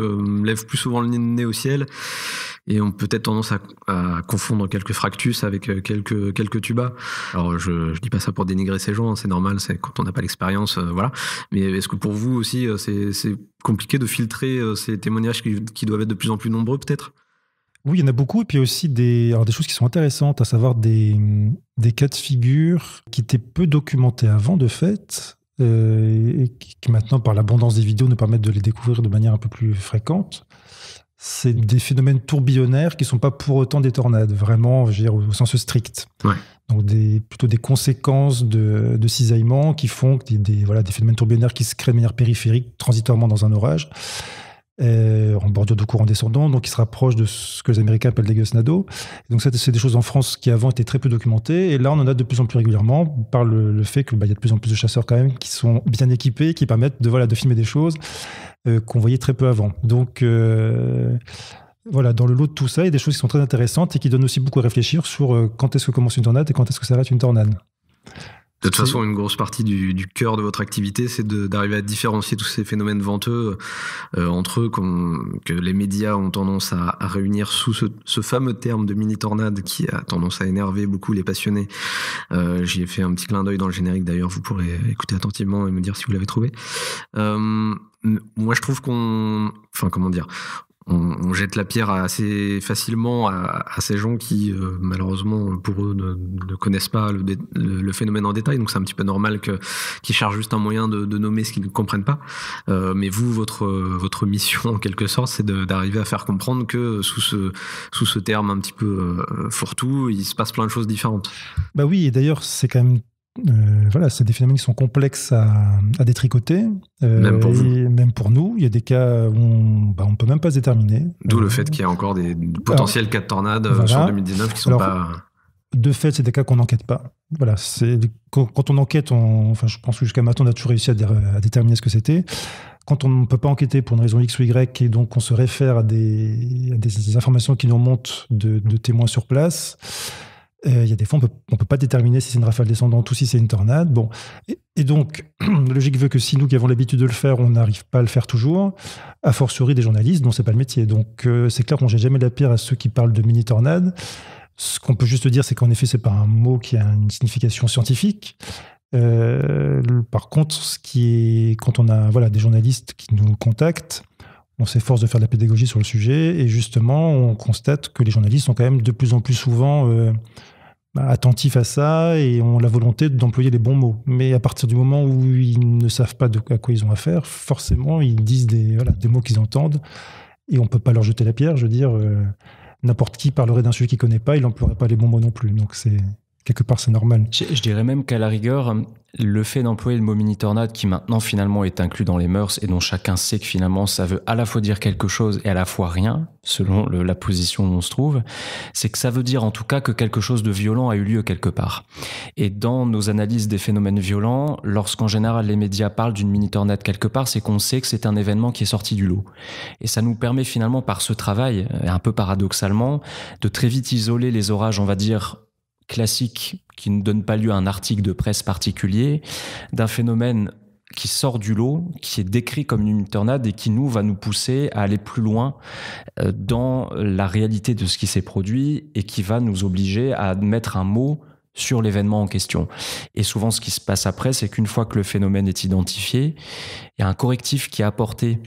S1: lèvent plus souvent le nez au ciel et ont peut-être tendance à confondre quelques fractus avec quelques tubas. Alors je dis pas ça pour dénigrer ces gens, hein, c'est normal, c'est quand on n'a pas l'expérience, voilà. Mais est-ce que pour vous aussi, c'est compliqué de filtrer ces témoignages qui doivent être de plus en plus nombreux peut-être ?
S6: Oui, il y en a beaucoup, et puis aussi des choses qui sont intéressantes, à savoir des cas de figure qui étaient peu documentés avant, de fait, et qui maintenant, par l'abondance des vidéos, nous permettent de les découvrir de manière un peu plus fréquente. C'est des phénomènes tourbillonnaires qui ne sont pas pour autant des tornades, vraiment, je veux dire, au sens strict. Ouais. Donc plutôt des conséquences de cisaillement qui font que des phénomènes tourbillonnaires qui se créent de manière périphérique, transitoirement dans un orage, en bordure de courant descendant, donc qui se rapproche de ce que les Américains appellent des Gusnado. Donc ça, c'est des choses en France qui avant étaient très peu documentées, et là on en a de plus en plus régulièrement par le fait qu'il y a de plus en plus de chasseurs quand même qui sont bien équipés, qui permettent de filmer des choses qu'on voyait très peu avant. Donc dans le lot de tout ça, il y a des choses qui sont très intéressantes et qui donnent aussi beaucoup à réfléchir sur quand est-ce que commence une tornade et quand est-ce que s'arrête une tornade.
S1: De toute façon, une grosse partie du cœur de votre activité, c'est d'arriver à différencier tous ces phénomènes venteux entre eux, que les médias ont tendance à réunir sous ce fameux terme de mini-tornade qui a tendance à énerver beaucoup les passionnés. J'y ai fait un petit clin d'œil dans le générique, d'ailleurs, vous pourrez écouter attentivement et me dire si vous l'avez trouvé. Moi, je trouve on jette la pierre assez facilement à ces gens qui, malheureusement, pour eux, ne connaissent pas le phénomène en détail. Donc, c'est un petit peu normal qu'ils cherchent juste un moyen de nommer ce qu'ils ne comprennent pas. Mais vous, votre mission, en quelque sorte, c'est d'arriver à faire comprendre que sous ce terme un petit peu fourre-tout, il se passe plein de choses différentes.
S6: Bah oui, et d'ailleurs, c'est quand même... c'est des phénomènes qui sont complexes à détricoter.
S1: Même pour vous.
S6: Même pour nous. Il y a des cas où on ne peut même pas se déterminer.
S1: D'où le fait qu'il y a encore des potentiels cas de tornades sur 2019 qui ne sont pas...
S6: De fait, c'est des cas qu'on n'enquête pas. Voilà, quand on enquête, je pense que jusqu'à maintenant, on a toujours réussi à déterminer ce que c'était. Quand on ne peut pas enquêter pour une raison X ou Y, et donc on se réfère à des informations qui nous remontent de témoins sur place... Il y a des fois, on peut pas déterminer si c'est une rafale descendante ou si c'est une tornade. Bon. Et donc, la logique veut que si nous qui avons l'habitude de le faire, on n'arrive pas à le faire toujours, a fortiori des journalistes dont c'est pas le métier. Donc, c'est clair qu'on ne jette jamais la pierre à ceux qui parlent de mini-tornades. Ce qu'on peut juste dire, c'est qu'en effet, c'est pas un mot qui a une signification scientifique. Par contre, quand on a des journalistes qui nous contactent, on s'efforce de faire de la pédagogie sur le sujet et justement, on constate que les journalistes sont quand même de plus en plus souvent attentifs à ça et ont la volonté d'employer les bons mots. Mais à partir du moment où ils ne savent pas à quoi ils ont affaire, forcément, ils disent des mots qu'ils entendent et on ne peut pas leur jeter la pierre. Je veux dire, n'importe qui parlerait d'un sujet qu'il ne connaît pas, il n'emploierait pas les bons mots non plus. Donc, quelque part, c'est normal.
S7: Je dirais même qu'à la rigueur, le fait d'employer le mot mini-tornade, qui maintenant finalement est inclus dans les mœurs et dont chacun sait que finalement ça veut à la fois dire quelque chose et à la fois rien, selon la position où on se trouve, c'est que ça veut dire en tout cas que quelque chose de violent a eu lieu quelque part. Et dans nos analyses des phénomènes violents, lorsqu'en général les médias parlent d'une mini-tornade quelque part, c'est qu'on sait que c'est un événement qui est sorti du lot. Et ça nous permet finalement par ce travail, un peu paradoxalement, de très vite isoler les orages, on va dire, classique qui ne donne pas lieu à un article de presse particulier, d'un phénomène qui sort du lot, qui est décrit comme une tornade et qui va nous pousser à aller plus loin dans la réalité de ce qui s'est produit et qui va nous obliger à mettre un mot sur l'événement en question. Et souvent, ce qui se passe après, c'est qu'une fois que le phénomène est identifié, il y a un correctif qui est apporté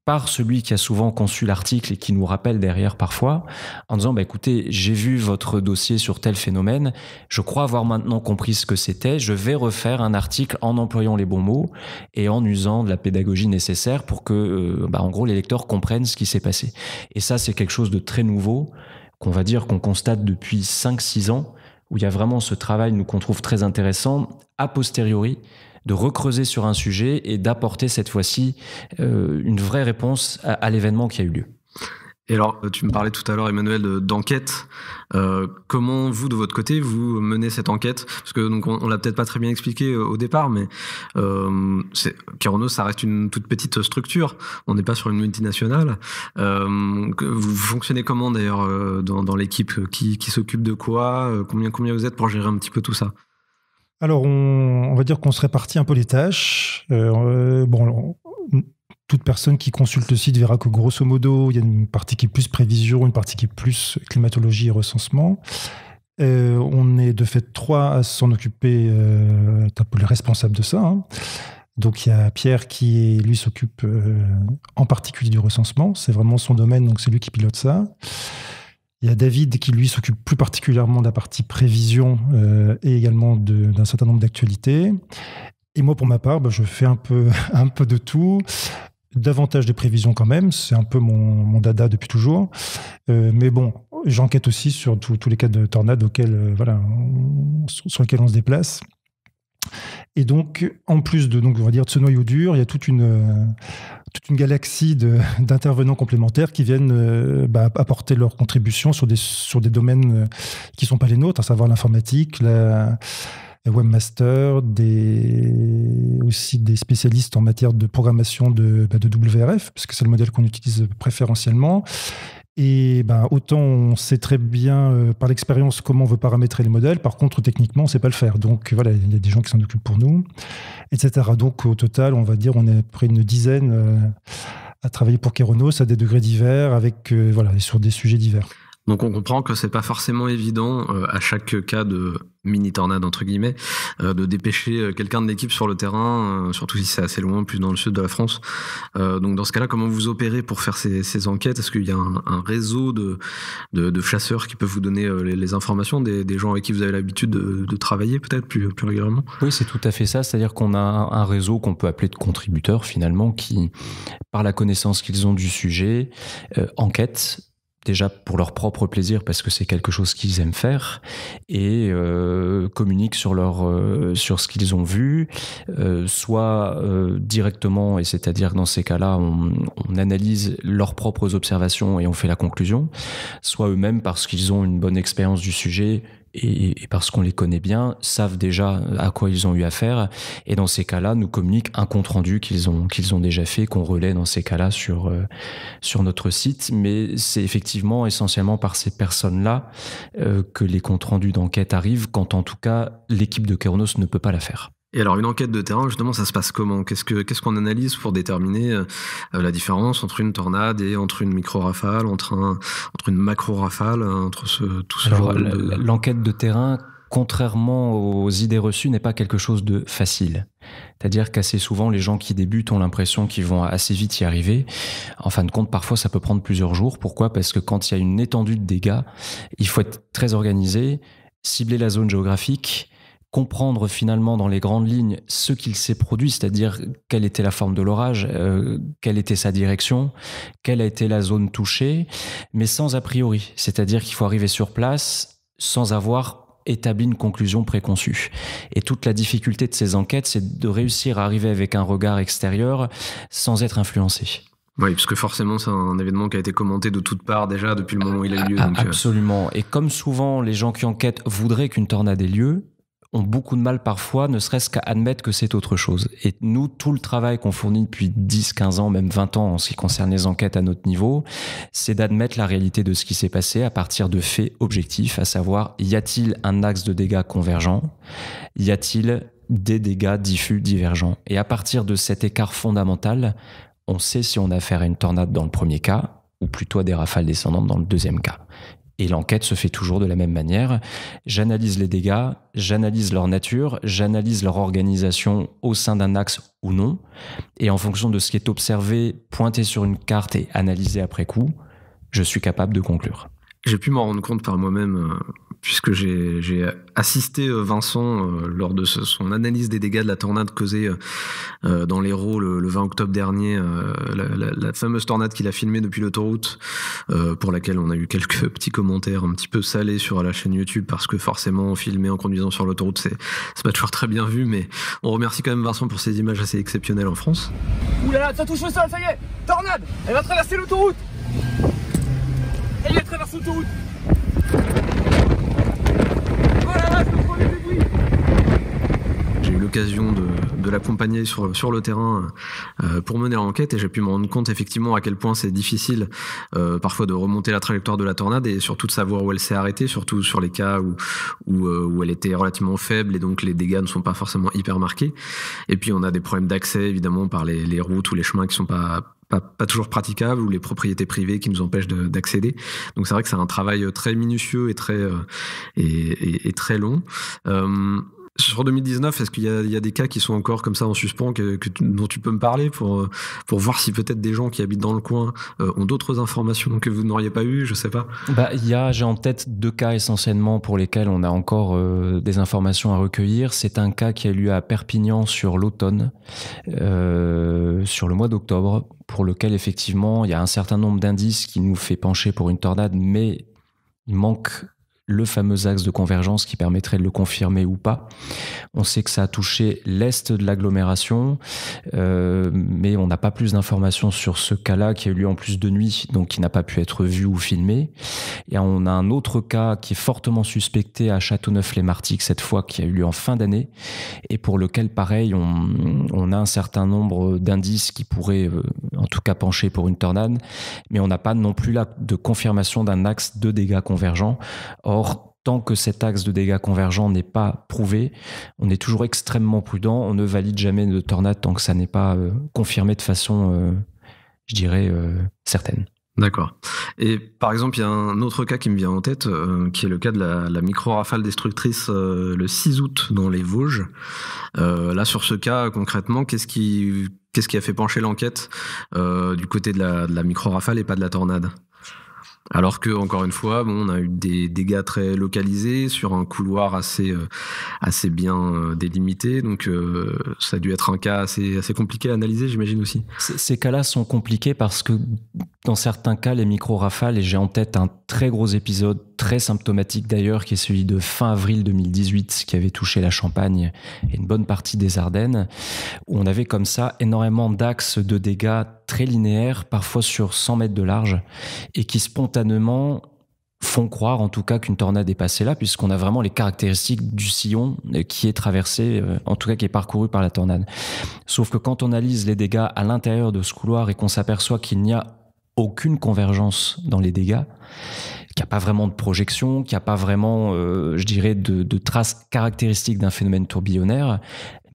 S7: par celui qui a souvent conçu l'article et qui nous rappelle derrière parfois, en disant écoutez, j'ai vu votre dossier sur tel phénomène, je crois avoir maintenant compris ce que c'était, je vais refaire un article en employant les bons mots et en usant de la pédagogie nécessaire pour que, en gros, les lecteurs comprennent ce qui s'est passé. Et ça, c'est quelque chose de très nouveau, qu'on constate depuis 5-6 ans, où il y a vraiment ce travail, nous, qu'on trouve très intéressant, a posteriori, de recreuser sur un sujet et d'apporter cette fois-ci une vraie réponse à l'événement qui a eu lieu.
S1: Et alors, tu me parlais tout à l'heure, Emmanuel, d'enquête. Comment vous, de votre côté, vous menez cette enquête ? Parce que donc on l'a peut-être pas très bien expliqué au départ, mais Kaironos, ça reste une toute petite structure. On n'est pas sur une multinationale. Vous fonctionnez comment d'ailleurs dans l'équipe qui s'occupe de quoi ? Combien vous êtes pour gérer un petit peu tout ça ?
S6: Alors, on va dire qu'on se répartit un peu les tâches. Toute personne qui consulte le site verra que, grosso modo, il y a une partie qui est plus prévision, une partie qui est plus climatologie et recensement. On est de fait 3 à s'en occuper, un peu les responsables de ça. Hein. Donc, il y a Pierre qui, lui, s'occupe en particulier du recensement. C'est vraiment son domaine, donc c'est lui qui pilote ça. Il y a David qui, lui, s'occupe plus particulièrement de la partie prévision et également d'un certain nombre d'actualités. Et moi, pour ma part, je fais un peu de tout. Davantage de prévision quand même. C'est un peu mon dada depuis toujours. Mais bon, j'enquête aussi sur tous les cas de tornades sur lesquels on se déplace. Et donc, en plus de ce noyau dur, il y a toute une galaxie d'intervenants complémentaires qui viennent apporter leur contribution sur des domaines qui ne sont pas les nôtres, à savoir l'informatique, la webmaster, aussi des spécialistes en matière de programmation de WRF, parce que c'est le modèle qu'on utilise préférentiellement. Et autant on sait très bien par l'expérience comment on veut paramétrer les modèles, par contre techniquement on ne sait pas le faire. Donc voilà, il y a des gens qui s'en occupent pour nous, etc. Donc au total, on va dire on est à peu près une dizaine à travailler pour Kaironos à des degrés divers, sur des sujets divers.
S1: Donc on comprend que c'est pas forcément évident à chaque cas de mini-tornade entre guillemets de dépêcher quelqu'un de l'équipe sur le terrain, surtout si c'est assez loin, plus dans le sud de la France. Donc dans ce cas-là, comment vous opérez pour faire ces enquêtes ? Est-ce qu'il y a un réseau de chasseurs qui peuvent vous donner les informations, des gens avec qui vous avez l'habitude de travailler peut-être plus régulièrement ?
S7: Oui, c'est tout à fait ça. C'est-à-dire qu'on a un réseau qu'on peut appeler de contributeurs finalement qui, par la connaissance qu'ils ont du sujet, enquêtent déjà pour leur propre plaisir parce que c'est quelque chose qu'ils aiment faire et communiquent sur ce qu'ils ont vu, soit directement, et c'est-à-dire dans ces cas-là on analyse leurs propres observations et on fait la conclusion, soit eux-mêmes parce qu'ils ont une bonne expérience du sujet et parce qu'on les connaît bien, savent déjà à quoi ils ont eu affaire. Et dans ces cas-là, nous communiquent un compte-rendu qu'ils ont déjà fait, qu'on relaie dans ces cas-là sur notre site. Mais c'est effectivement essentiellement par ces personnes-là que les comptes-rendus d'enquête arrivent, quand en tout cas l'équipe de Keraunos ne peut pas la faire.
S1: Et alors, une enquête de terrain, justement, ça se passe comment ? Qu'est-ce qu'on analyse pour déterminer la différence entre une tornade et entre une micro-rafale, entre une macro-rafale, entre tout ce genre de...
S7: L'enquête de terrain, contrairement aux idées reçues, n'est pas quelque chose de facile. C'est-à-dire qu'assez souvent, les gens qui débutent ont l'impression qu'ils vont assez vite y arriver. En fin de compte, parfois, ça peut prendre plusieurs jours. Pourquoi ? Parce que quand il y a une étendue de dégâts, il faut être très organisé, cibler la zone géographique, comprendre finalement dans les grandes lignes ce qu'il s'est produit, c'est-à-dire quelle était la forme de l'orage, quelle était sa direction, quelle a été la zone touchée, mais sans a priori. C'est-à-dire qu'il faut arriver sur place sans avoir établi une conclusion préconçue. Et toute la difficulté de ces enquêtes, c'est de réussir à arriver avec un regard extérieur sans être influencé.
S1: Oui, parce que forcément, c'est un événement qui a été commenté de toutes parts déjà depuis le moment où il a eu lieu. Donc,
S7: absolument. Et comme souvent, les gens qui enquêtent voudraient qu'une tornade ait lieu, ont beaucoup de mal parfois, ne serait-ce qu'à admettre que c'est autre chose. Et nous, tout le travail qu'on fournit depuis 10, 15 ans, même 20 ans en ce qui concerne les enquêtes à notre niveau, c'est d'admettre la réalité de ce qui s'est passé à partir de faits objectifs, à savoir, y a-t-il un axe de dégâts convergent ? Y a-t-il des dégâts diffus divergents ? Et à partir de cet écart fondamental, on sait si on a affaire à une tornade dans le premier cas, ou plutôt à des rafales descendantes dans le deuxième cas. Et l'enquête se fait toujours de la même manière. J'analyse les dégâts, j'analyse leur nature, j'analyse leur organisation au sein d'un axe ou non. Et en fonction de ce qui est observé, pointé sur une carte et analysé après coup, je suis capable de conclure.
S1: J'ai pu m'en rendre compte par moi-même, puisque j'ai assisté Vincent lors de son analyse des dégâts de la tornade causée dans l'Hérault le 20 octobre dernier, la fameuse tornade qu'il a filmée depuis l'autoroute, pour laquelle on a eu quelques petits commentaires un petit peu salés sur la chaîne YouTube, parce que forcément, filmer en conduisant sur l'autoroute, c'est pas toujours très bien vu, mais on remercie quand même Vincent pour ces images assez exceptionnelles en France.
S11: Ouh là là, ça touche le sol, ça y est, tornade, elle va traverser l'autoroute. Elle a traversé l'autoroute.
S1: J'ai eu l'occasion de l'accompagner sur le terrain pour mener l'enquête, et j'ai pu me rendre compte effectivement à quel point c'est difficile parfois de remonter la trajectoire de la tornade et surtout de savoir où elle s'est arrêtée, surtout sur les cas où elle était relativement faible et donc les dégâts ne sont pas forcément hyper marqués. Et puis on a des problèmes d'accès évidemment par les routes ou les chemins qui sont pas toujours praticables, ou les propriétés privées qui nous empêchent d'accéder. Donc c'est vrai que c'est un travail très minutieux et très long. Sur 2019, est-ce qu'il y a des cas qui sont encore comme ça en suspens dont tu peux me parler pour voir si peut-être des gens qui habitent dans le coin ont d'autres informations que vous n'auriez pas eues, je sais pas.
S7: J'ai en tête 2 cas essentiellement pour lesquels on a encore des informations à recueillir. C'est un cas qui a eu lieu à Perpignan sur l'automne, sur le mois d'octobre, pour lequel effectivement il y a un certain nombre d'indices qui nous fait pencher pour une tornade, mais il manque le fameux axe de convergence qui permettrait de le confirmer ou pas. On sait que ça a touché l'est de l'agglomération, mais on n'a pas plus d'informations sur ce cas-là qui a eu lieu en plus de nuit, donc qui n'a pas pu être vu ou filmé. Et on a un autre cas qui est fortement suspecté à Châteauneuf-les-Martigues, cette fois, qui a eu lieu en fin d'année, et pour lequel, pareil, on a un certain nombre d'indices qui pourraient en tout cas pencher pour une tornade, mais on n'a pas non plus là de confirmation d'un axe de dégâts convergents. Or, tant que cet axe de dégâts convergents n'est pas prouvé, on est toujours extrêmement prudent. On ne valide jamais de tornade tant que ça n'est pas confirmé de façon, certaine.
S1: D'accord. Et par exemple, il y a un autre cas qui me vient en tête, qui est le cas de la micro-rafale destructrice le 6 août dans les Vosges. Là, sur ce cas, concrètement, qu'est-ce qui a fait pencher l'enquête du côté de la micro-rafale et pas de la tornade ? Alors que, encore une fois, on a eu des dégâts très localisés sur un couloir assez bien délimité, donc ça a dû être un cas assez compliqué à analyser, j'imagine aussi.
S7: Ces cas-là sont compliqués parce que dans certains cas, les micro-rafales, et j'ai en tête un très gros épisode, très symptomatique d'ailleurs, qui est celui de fin avril 2018, qui avait touché la Champagne et une bonne partie des Ardennes, où on avait comme ça énormément d'axes de dégâts très linéaires, parfois sur 100 mètres de large, et qui spontanément font croire en tout cas qu'une tornade est passée là, puisqu'on a vraiment les caractéristiques du sillon qui est traversé, en tout cas qui est parcouru par la tornade. Sauf que quand on analyse les dégâts à l'intérieur de ce couloir et qu'on s'aperçoit qu'il n'y a aucune convergence dans les dégâts, qu'il n'y a pas vraiment de projection, qu'il n'y a pas vraiment, je dirais, de traces caractéristiques d'un phénomène tourbillonnaire,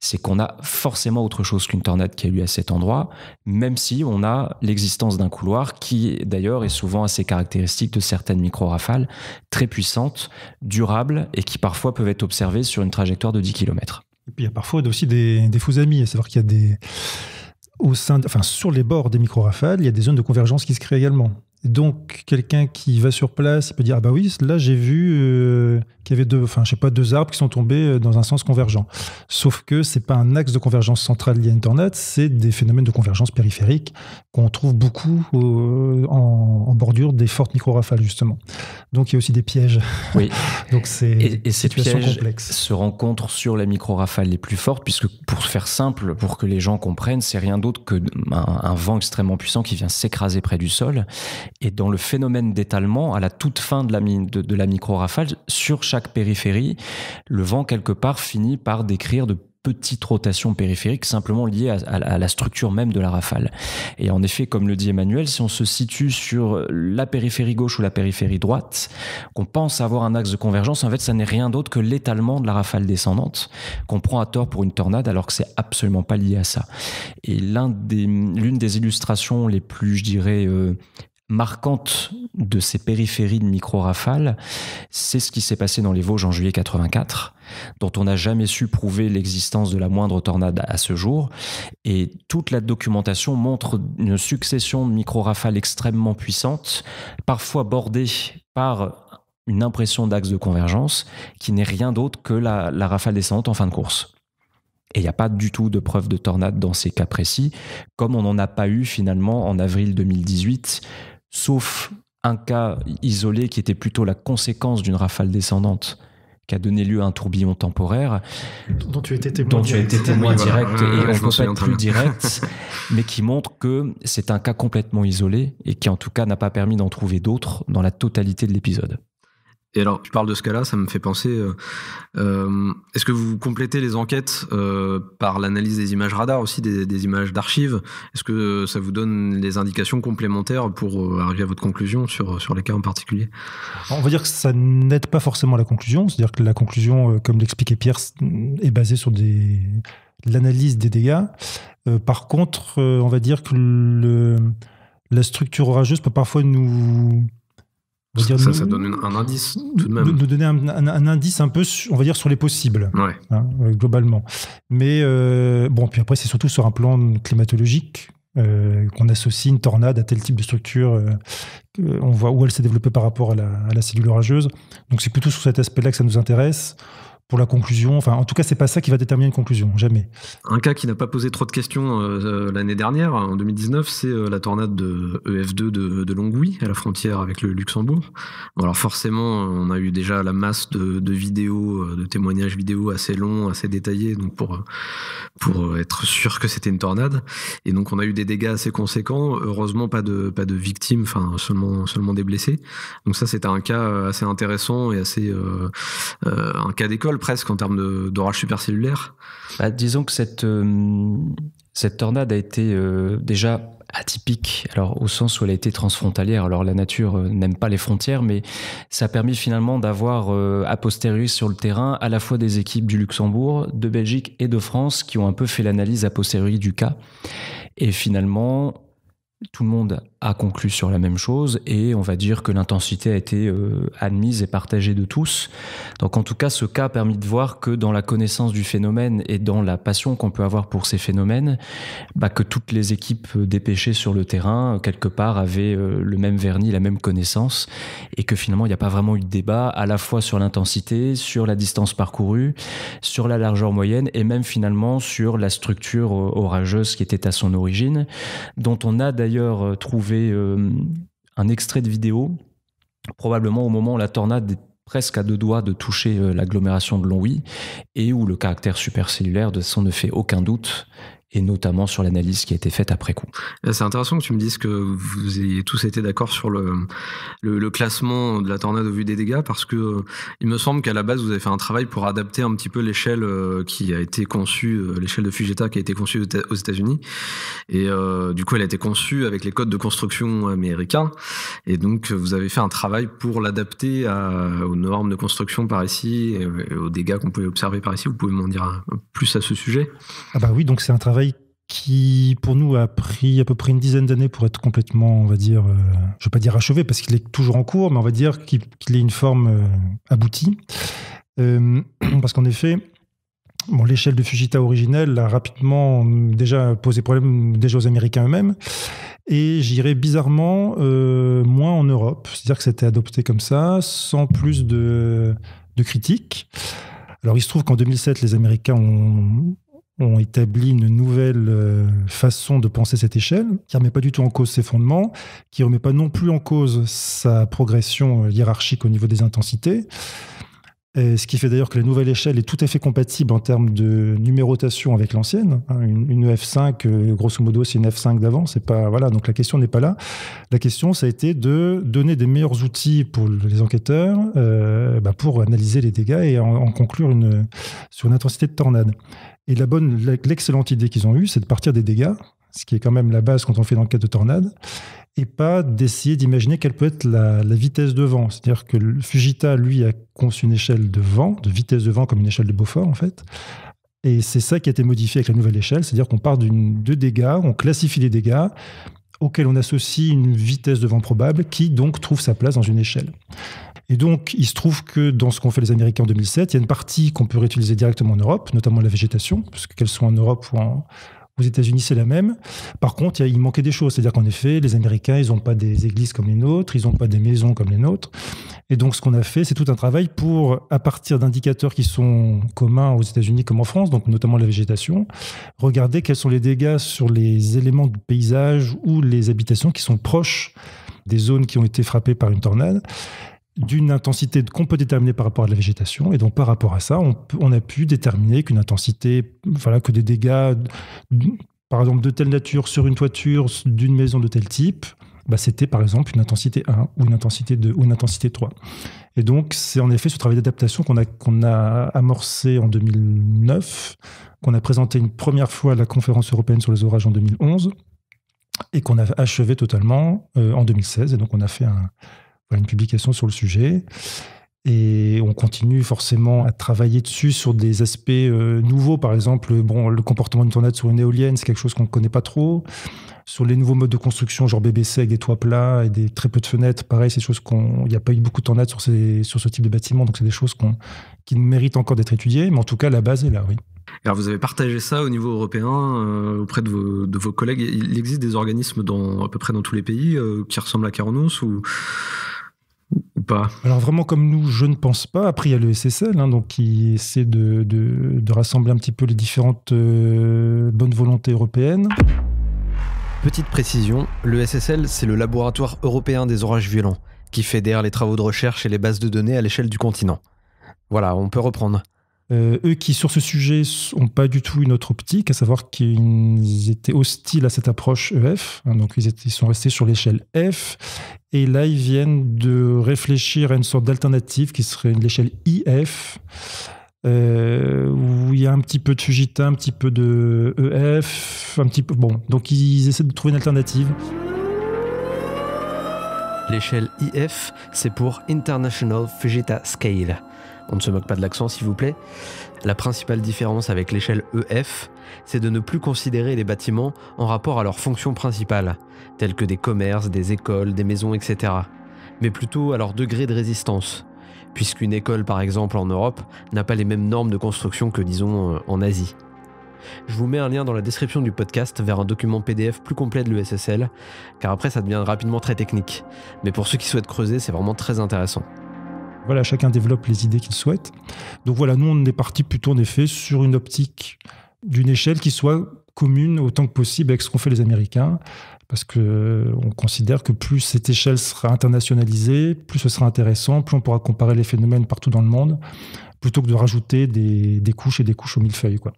S7: c'est qu'on a forcément autre chose qu'une tornade qui a lieu à cet endroit, même si on a l'existence d'un couloir qui, d'ailleurs, est souvent assez caractéristique de certaines micro-rafales très puissantes, durables et qui parfois peuvent être observées sur une trajectoire de 10 km.
S6: Et puis il y a parfois aussi des faux amis, à savoir qu'il y a sur les bords des micro-rafales, il y a des zones de convergence qui se créent également. Et donc, quelqu'un qui va sur place, il peut dire « Ah bah oui, là j'ai vu qu'il y avait deux arbres qui sont tombés dans un sens convergent. » Sauf que c'est pas un axe de convergence centrale lié à une tornade, c'est des phénomènes de convergence périphérique qu'on trouve beaucoup en bordure des fortes micro-rafales, justement. Donc, il y a aussi des pièges.
S7: Oui.
S6: Donc, c'est
S7: et ces pièges
S6: complexe.
S7: Se rencontrent sur les micro-rafales les plus fortes, puisque pour faire simple, pour que les gens comprennent, c'est rien d'autre qu'un vent extrêmement puissant qui vient s'écraser près du sol. Et dans le phénomène d'étalement, à la toute fin de la micro-rafale, sur chaque périphérie, le vent, quelque part, finit par décrire de petites rotations périphériques simplement liées à la structure même de la rafale. Et en effet, comme le dit Emmanuel, si on se situe sur la périphérie gauche ou la périphérie droite, qu'on pense avoir un axe de convergence, en fait, ça n'est rien d'autre que l'étalement de la rafale descendante qu'on prend à tort pour une tornade, alors que c'est absolument pas lié à ça. Et l'une des illustrations les plus, je dirais, marquante de ces périphéries de micro-rafales, c'est ce qui s'est passé dans les Vosges en juillet 84, dont on n'a jamais su prouver l'existence de la moindre tornade à ce jour. Et toute la documentation montre une succession de micro-rafales extrêmement puissantes, parfois bordées par une impression d'axe de convergence, qui n'est rien d'autre que la rafale descendante en fin de course. Et il n'y a pas du tout de preuve de tornade dans ces cas précis, comme on n'en a pas eu finalement en avril 2018, sauf un cas isolé qui était plutôt la conséquence d'une rafale descendante qui a donné lieu à un tourbillon temporaire
S6: dont tu as été témoin direct
S7: et on ne peut pas être plus direct, mais qui montre que c'est un cas complètement isolé et qui en tout cas n'a pas permis d'en trouver d'autres dans la totalité de l'épisode.
S1: Et alors, tu parles de ce cas-là, ça me fait penser, est-ce que vous complétez les enquêtes par l'analyse des images radar, aussi des images d'archives? Est-ce que ça vous donne des indications complémentaires pour arriver à votre conclusion sur les cas en particulier?
S6: On va dire que ça n'aide pas forcément la conclusion, c'est-à-dire que la conclusion, comme l'expliquait Pierre, est basée sur l'analyse des dégâts. Par contre, on va dire que la structure orageuse peut parfois
S1: ça donne un indice tout de même.
S6: Nous donner un indice un peu, on va dire, sur les possibles,
S1: ouais.
S6: Globalement. Mais puis après, c'est surtout sur un plan climatologique qu'on associe une tornade à tel type de structure. On voit où elle s'est développée par rapport à la cellule orageuse. Donc c'est plutôt sur cet aspect-là que ça nous intéresse. Pour la conclusion, en tout cas, c'est pas ça qui va déterminer une conclusion, jamais.
S1: Un cas qui n'a pas posé trop de questions l'année dernière, en 2019, c'est la tornade de EF2 de Longwy, à la frontière avec le Luxembourg. Bon, alors forcément, on a eu déjà la masse de vidéos, de témoignages vidéo assez longs, assez détaillés, donc pour être sûr que c'était une tornade. Et donc, on a eu des dégâts assez conséquents. Heureusement, pas de victimes, seulement des blessés. Donc ça, c'était un cas assez intéressant et assez un cas d'école presque en termes d'orage supercellulaire.
S7: Disons que cette tornade a été déjà atypique, alors au sens où elle a été transfrontalière. Alors la nature n'aime pas les frontières, mais ça a permis finalement d'avoir a posteriori sur le terrain à la fois des équipes du Luxembourg, de Belgique et de France qui ont un peu fait l'analyse a posteriori du cas. Et finalement, tout le monde a conclu sur la même chose et on va dire que l'intensité a été admise et partagée de tous. Donc en tout cas, ce cas a permis de voir que dans la connaissance du phénomène et dans la passion qu'on peut avoir pour ces phénomènes, que toutes les équipes dépêchées sur le terrain, quelque part, avaient le même vernis, la même connaissance et que finalement, il n'y a pas vraiment eu de débat à la fois sur l'intensité, sur la distance parcourue, sur la largeur moyenne et même finalement sur la structure orageuse qui était à son origine, dont on a d'ailleurs trouvé un extrait de vidéo, probablement au moment où la tornade est presque à 2 doigts de toucher l'agglomération de Longwy et où le caractère supercellulaire de son ne fait aucun doute et notamment sur l'analyse qui a été faite après coup.
S1: C'est intéressant que tu me dises que vous ayez tous été d'accord sur le classement de la tornade au vu des dégâts, parce que il me semble qu'à la base vous avez fait un travail pour adapter un petit peu l'échelle qui a été conçue, l'échelle de Fujita qui a été conçue aux États-Unis, et du coup elle a été conçue avec les codes de construction américains, et donc vous avez fait un travail pour l'adapter aux normes de construction par ici et aux dégâts qu'on pouvait observer par ici. Vous pouvez m'en dire plus à ce sujet?
S6: Ah bah oui, donc c'est un travail qui, pour nous, a pris à peu près une dizaine d'années pour être complètement, on va dire, je ne veux pas dire achevé, parce qu'il est toujours en cours, mais on va dire qu'il ait une forme aboutie. Parce qu'en effet, l'échelle de Fujita originelle a rapidement déjà posé problème déjà aux Américains eux-mêmes, et j'irais bizarrement moins en Europe. C'est-à-dire que c'était adopté comme ça, sans plus de critiques. Alors il se trouve qu'en 2007, les Américains ont établi une nouvelle façon de penser cette échelle, qui ne remet pas du tout en cause ses fondements, qui ne remet pas non plus en cause sa progression hiérarchique au niveau des intensités. Et ce qui fait d'ailleurs que la nouvelle échelle est tout à fait compatible en termes de numérotation avec l'ancienne. Une EF5, grosso modo, c'est une F5 d'avant. C'est pas, voilà, donc la question n'est pas là. La question, ça a été de donner des meilleurs outils pour les enquêteurs pour analyser les dégâts et en conclure sur une intensité de tornade. Et l'excellente idée qu'ils ont eue, c'est de partir des dégâts, ce qui est quand même la base quand on fait une enquête de tornade, et pas d'essayer d'imaginer quelle peut être la vitesse de vent. C'est-à-dire que Fujita, lui, a conçu une échelle de vent, de vitesse de vent comme une échelle de Beaufort, en fait. Et c'est ça qui a été modifié avec la nouvelle échelle, c'est-à-dire qu'on part de dégâts, on classifie les dégâts, auxquels on associe une vitesse de vent probable, qui donc trouve sa place dans une échelle. Et donc, il se trouve que dans ce qu'ont fait les Américains en 2007, il y a une partie qu'on peut réutiliser directement en Europe, notamment la végétation, parce qu'elles sont en Europe ou aux États-Unis, c'est la même. Par contre, il manquait des choses. C'est-à-dire qu'en effet, les Américains, ils n'ont pas des églises comme les nôtres, ils n'ont pas des maisons comme les nôtres. Et donc, ce qu'on a fait, c'est tout un travail pour, à partir d'indicateurs qui sont communs aux États-Unis comme en France, donc notamment la végétation, regarder quels sont les dégâts sur les éléments du paysage ou les habitations qui sont proches des zones qui ont été frappées par une tornade, d'une intensité qu'on peut déterminer par rapport à la végétation. Et donc, par rapport à ça, on a pu déterminer qu'une intensité, que des dégâts, par exemple, de telle nature sur une toiture d'une maison de tel type, c'était par exemple une intensité 1 ou une intensité 2 ou une intensité 3. Et donc, c'est en effet ce travail d'adaptation qu'on a amorcé en 2009, qu'on a présenté une première fois à la conférence européenne sur les orages en 2011, et qu'on a achevé totalement en 2016. Et donc, on a fait une publication sur le sujet. Et on continue forcément à travailler dessus sur des aspects nouveaux. Par exemple, le comportement d'une tornade sur une éolienne, c'est quelque chose qu'on ne connaît pas trop. Sur les nouveaux modes de construction, genre BBC avec des toits plats et très peu de fenêtres, pareil, c'est des choses il n'y a pas eu beaucoup de tornades sur ce type de bâtiment. Donc, c'est des choses qui méritent encore d'être étudiées. Mais en tout cas, la base est là, oui.
S1: Alors vous avez partagé ça au niveau européen auprès de vos collègues. Il existe des organismes à peu près dans tous les pays qui ressemblent à Keraunos ou pas? Alors
S6: vraiment comme nous, je ne pense pas. Après, il y a le SSL donc qui essaie de rassembler un petit peu les différentes bonnes volontés européennes.
S9: Petite précision, le SSL, c'est le laboratoire européen des orages violents, qui fédère les travaux de recherche et les bases de données à l'échelle du continent. Voilà, on peut reprendre.
S6: Eux qui, sur ce sujet, n'ont pas du tout une autre optique, à savoir qu'ils étaient hostiles à cette approche EF. Donc, ils sont restés sur l'échelle F. Et là, ils viennent de réfléchir à une sorte d'alternative qui serait l'échelle IF, où il y a un petit peu de Fujita, un petit peu de EF, un petit peu... Bon, donc ils essaient de trouver une alternative.
S9: L'échelle IF, c'est pour International Fujita Scale. On ne se moque pas de l'accent, s'il vous plaît. La principale différence avec l'échelle EF, c'est de ne plus considérer les bâtiments en rapport à leur fonction principale, tels que des commerces, des écoles, des maisons, etc., mais plutôt à leur degré de résistance, puisqu'une école, par exemple, en Europe, n'a pas les mêmes normes de construction que, disons, en Asie. Je vous mets un lien dans la description du podcast vers un document PDF plus complet de l'ESSL, car après ça devient rapidement très technique. Mais pour ceux qui souhaitent creuser, c'est vraiment très intéressant.
S6: Voilà, chacun développe les idées qu'il souhaite. Donc voilà, nous on est parti plutôt en effet sur une optique d'une échelle qui soit commune autant que possible avec ce qu'ont fait les Américains, parce qu'on considère que plus cette échelle sera internationalisée, plus ce sera intéressant, plus on pourra comparer les phénomènes partout dans le monde, plutôt que de rajouter des couches et des couches au millefeuille, quoi.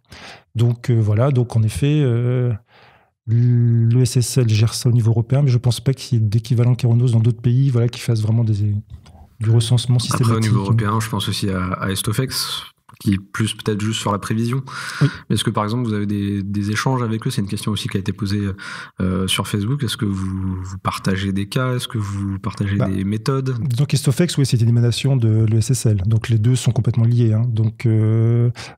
S6: Donc voilà, donc en effet, le SSL gère ça au niveau européen, mais je ne pense pas qu'il y ait d'équivalent Keronos dans d'autres pays qui fassent vraiment du recensement systématique.
S1: Après, au niveau européen, je pense aussi à Estofex, qui est plus peut-être juste sur la prévision. Oui. Est-ce que par exemple vous avez des échanges avec eux? C'est une question aussi qui a été posée sur Facebook. Est-ce que vous partagez des cas? Est-ce que vous partagez des méthodes?
S6: Donc Estofex, oui, c'est une émanation de l'ESSL. Donc les deux sont complètement liés. Hein. Donc,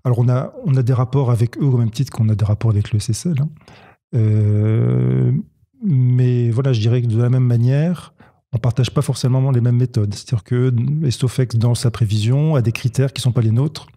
S6: alors on a des rapports avec eux au même titre qu'on a des rapports avec l'ESSL. Hein. Mais voilà, je dirais que de la même manière, on ne partage pas forcément les mêmes méthodes. C'est-à-dire que Estofex, dans sa prévision, a des critères qui ne sont pas les nôtres.